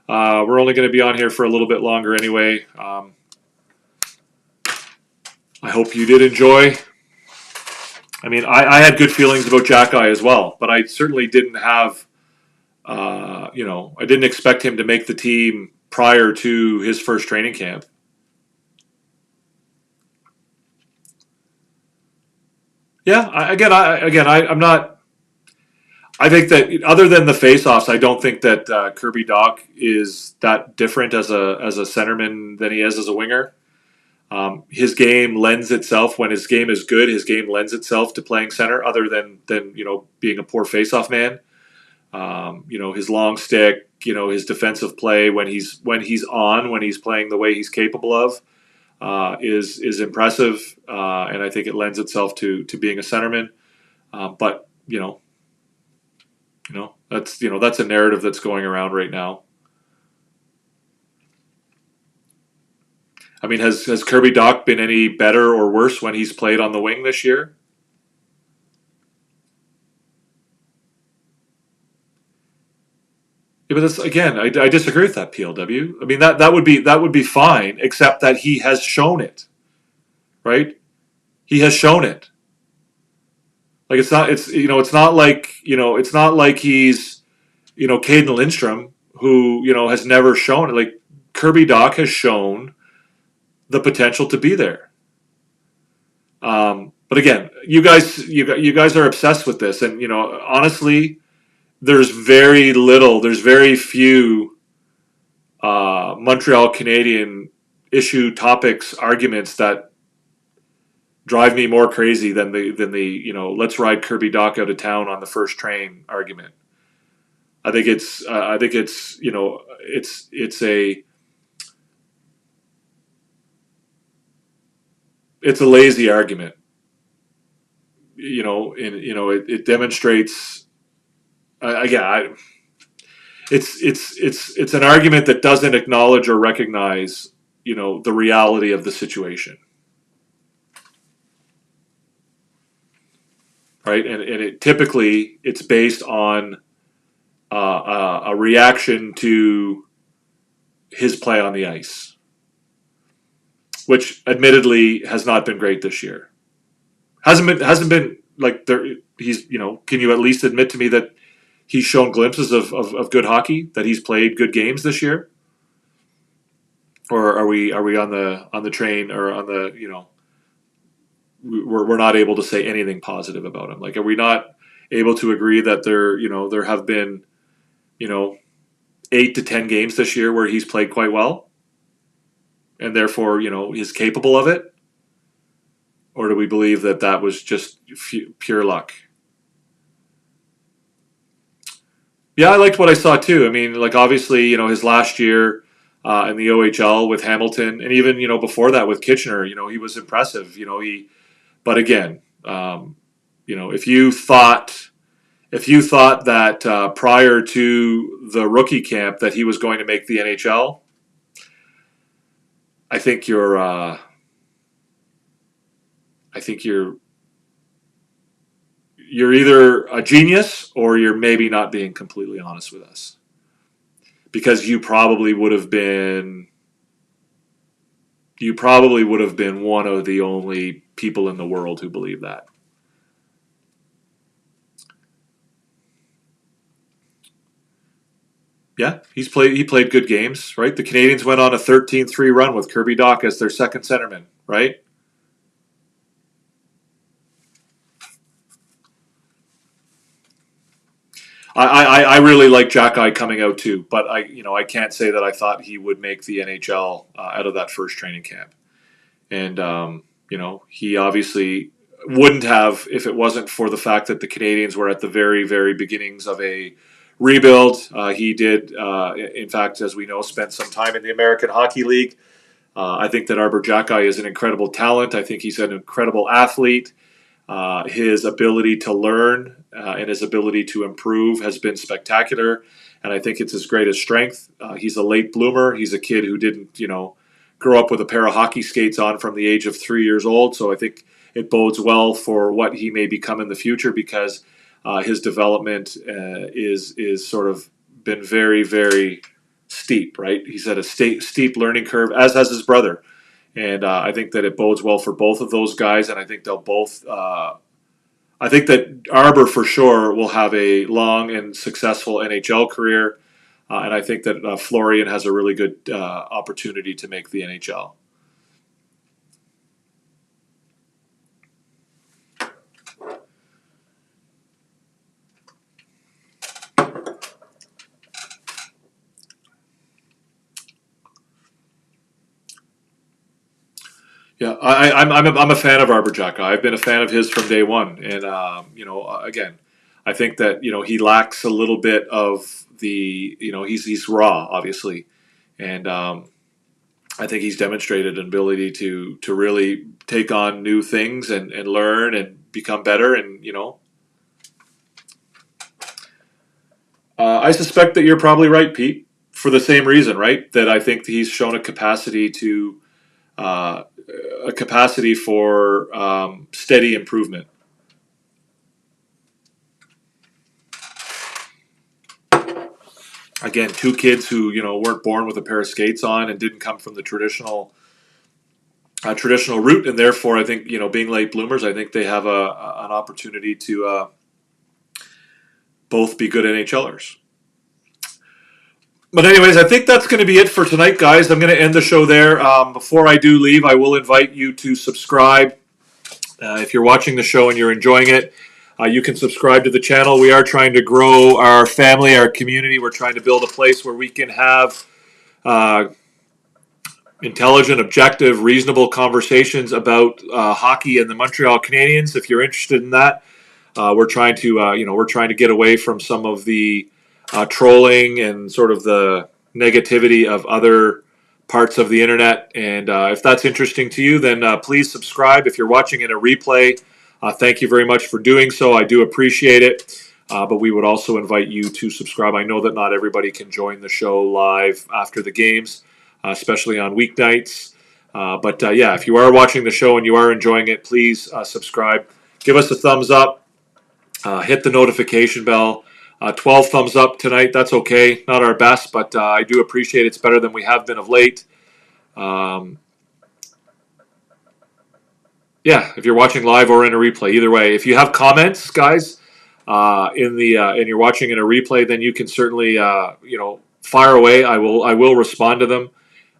We're only going to be on here for a little bit longer anyway. I hope you did enjoy. I mean, I had good feelings about Jack-I as well, but I certainly didn't have, I didn't expect him to make the team prior to his first training camp. Yeah, I'm not. I think that other than the face-offs, I don't think that Kirby Dach is that different as a centerman than he is as a winger. His game lends itself, when his game is good, his game lends itself to playing center, other than being a poor face-off man. His long stick, his defensive play when he's playing the way he's capable of, is impressive, and I think it lends itself to being a centerman. But that's a narrative that's going around right now. I mean, has Kirby Dach been any better or worse when he's played on the wing this year? Yeah, but that's, again, I disagree with that, PLW. I mean, that would be fine, except that he has shown it, right? He has shown it. Like it's not like he's Caden Lindstrom, who has never shown it. Like Kirby Dach has shown the potential to be there. But again, you guys are obsessed with this, and honestly, there's very few Montreal Canadian issue topics arguments that drive me more crazy than the let's ride Kirby Dach out of town on the first train argument. I think it's it's a lazy argument. It demonstrates. It's an argument that doesn't acknowledge or recognize the reality of the situation, right? And it's based on a reaction to his play on the ice, which admittedly has not been great this year. Hasn't been like there. He's can you at least admit to me that he's shown glimpses of good hockey, that he's played good games this year? Or are we on the train, or on the we're not able to say anything positive about him? Like, are we not able to agree that there have been 8 to 10 games this year where he's played quite well, and therefore he's capable of it? Or do we believe that was just pure luck? Yeah, I liked what I saw too. I mean, like, obviously, his last year in the OHL with Hamilton, and even before that with Kitchener, he was impressive. But again, if you thought that prior to the rookie camp that he was going to make the NHL, I think you're either a genius, or you're maybe not being completely honest with us, because you probably would have been one of the only people in the world who believe that. Yeah, he played good games, right? The Canadiens went on a 13-3 run with Kirby Dach as their second centerman, right? I really like Jack-I coming out too, but I can't say that I thought he would make the NHL out of that first training camp. And he obviously wouldn't have if it wasn't for the fact that the Canadiens were at the very, very beginnings of a rebuild. He did, in fact, as we know, spent some time in the American Hockey League. I think that Arber Xhekaj is an incredible talent. I think he's an incredible athlete. His ability to learn and his ability to improve has been spectacular, and I think it's his greatest strength. He's a late bloomer. He's a kid who didn't, grow up with a pair of hockey skates on from the age of 3 years old. So I think it bodes well for what he may become in the future because his development is sort of been very, very steep. Right, he's at a steep learning curve, as has his brother. And I think that it bodes well for both of those guys, and I think they'll both. I think that Arbor for sure will have a long and successful NHL career, and I think that Florian has a really good opportunity to make the NHL. Yeah, I'm a fan of Arbor Jacka. I've been a fan of his from day one, and again, I think that he lacks a little bit of the he's raw, obviously, and I think he's demonstrated an ability to really take on new things and learn and become better, and I suspect that you're probably right, Pete, for the same reason, right? That I think he's shown a capacity to. A capacity for steady improvement. Again, two kids who weren't born with a pair of skates on and didn't come from the traditional route, and therefore I think being late bloomers, I think they have an opportunity to both be good NHLers. But anyways, I think that's going to be it for tonight, guys. I'm going to end the show there. Before I do leave, I will invite you to subscribe. If you're watching the show and you're enjoying it, you can subscribe to the channel. We are trying to grow our family, our community. We're trying to build a place where we can have intelligent, objective, reasonable conversations about hockey and the Montreal Canadiens. If you're interested in that, we're trying to get away from some of the trolling and sort of the negativity of other parts of the internet. And if that's interesting to you, then please subscribe. If you're watching in a replay, thank you very much for doing so. I do appreciate it. But we would also invite you to subscribe. I know that not everybody can join the show live after the games, especially on weeknights. But if you are watching the show and you are enjoying it, please subscribe. Give us a thumbs up. Hit the notification bell. 12 thumbs up tonight. That's okay. Not our best, but I do appreciate it. It's better than we have been of late. If you're watching live or in a replay, either way. If you have comments, guys, and you're watching in a replay, then you can certainly fire away. I will respond to them,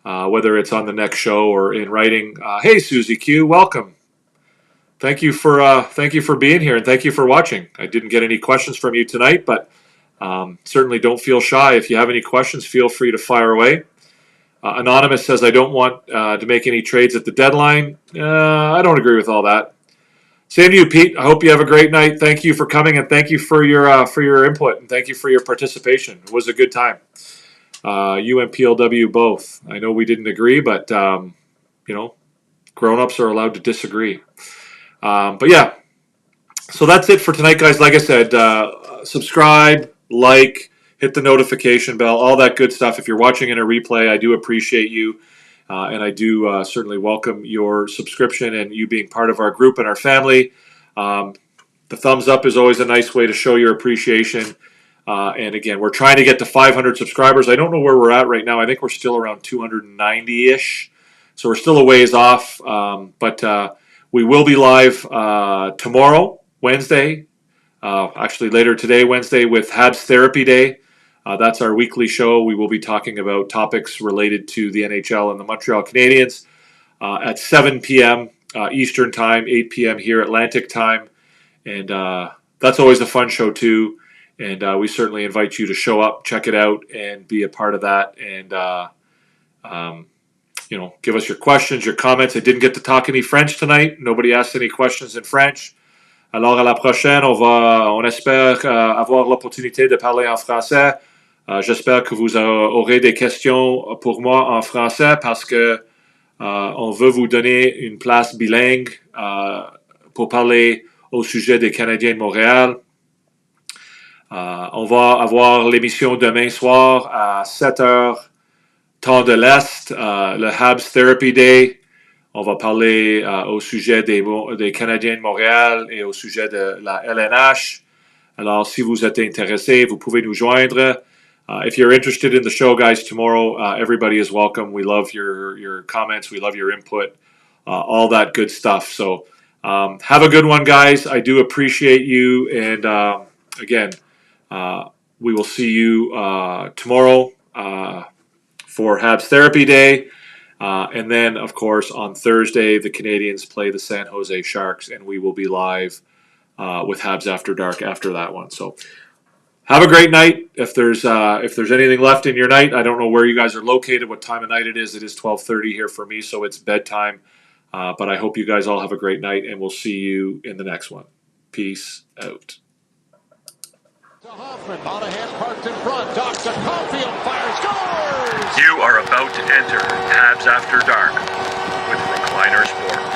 whether it's on the next show or in writing. Hey, Susie Q, welcome. Thank you for being here, and thank you for watching. I didn't get any questions from you tonight, but certainly don't feel shy. If you have any questions, feel free to fire away. Anonymous says, I don't want to make any trades at the deadline. I don't agree with all that. Same to you, Pete. I hope you have a great night. Thank you for coming, and thank you for your input, and thank you for your participation. It was a good time. You and PLW both. I know we didn't agree, but grown-ups are allowed to disagree. So that's it for tonight, guys. Like I said, subscribe, like, hit the notification bell, all that good stuff. If you're watching in a replay, I do appreciate you, and I do certainly welcome your subscription and you being part of our group and our family. The thumbs up is always a nice way to show your appreciation. And again, we're trying to get to 500 subscribers. I don't know where we're at right now. I think we're still around 290-ish, so we're still a ways off, but we will be live tomorrow, Wednesday, actually later today, Wednesday, with H.A.D's Therapy Day. That's our weekly show. We will be talking about topics related to the NHL and the Montreal Canadiens at 7 p.m. Eastern Time, 8 p.m. here Atlantic Time. And that's always a fun show, too. And we certainly invite you to show up, check it out, and be a part of that. And give us your questions, your comments. I didn't get to talk any French tonight. Nobody asked any questions in French. Alors, à la prochaine, on espère avoir l'opportunité de parler en français. J'espère que vous aurez des questions pour moi en français parce que on veut vous donner une place bilingue pour parler au sujet des Canadiens de Montréal. On va avoir l'émission demain soir à 7h, temps de l'Est, le Habs Therapy Day. On va parler au sujet des Canadiens de Montréal et au sujet de la LNH. Alors, si vous êtes intéressé, vous pouvez nous joindre. If you're interested in the show, guys, tomorrow, everybody is welcome. We love your comments. We love your input, all that good stuff. So have a good one, guys. I do appreciate you. And again, we will see you tomorrow for Habs Therapy Day. And then, of course, on Thursday, the Canadiens play the San Jose Sharks, and we will be live with Habs After Dark after that one. So have a great night. If there's anything left in your night, I don't know where you guys are located, what time of night it is. It is 12:30 here for me, so it's bedtime. But I hope you guys all have a great night, and we'll see you in the next one. Peace out. Hoffman, Monahan parked in front. Talks to Caulfield, fires, scores! You are about to enter Habs After Dark with Recliner Sports.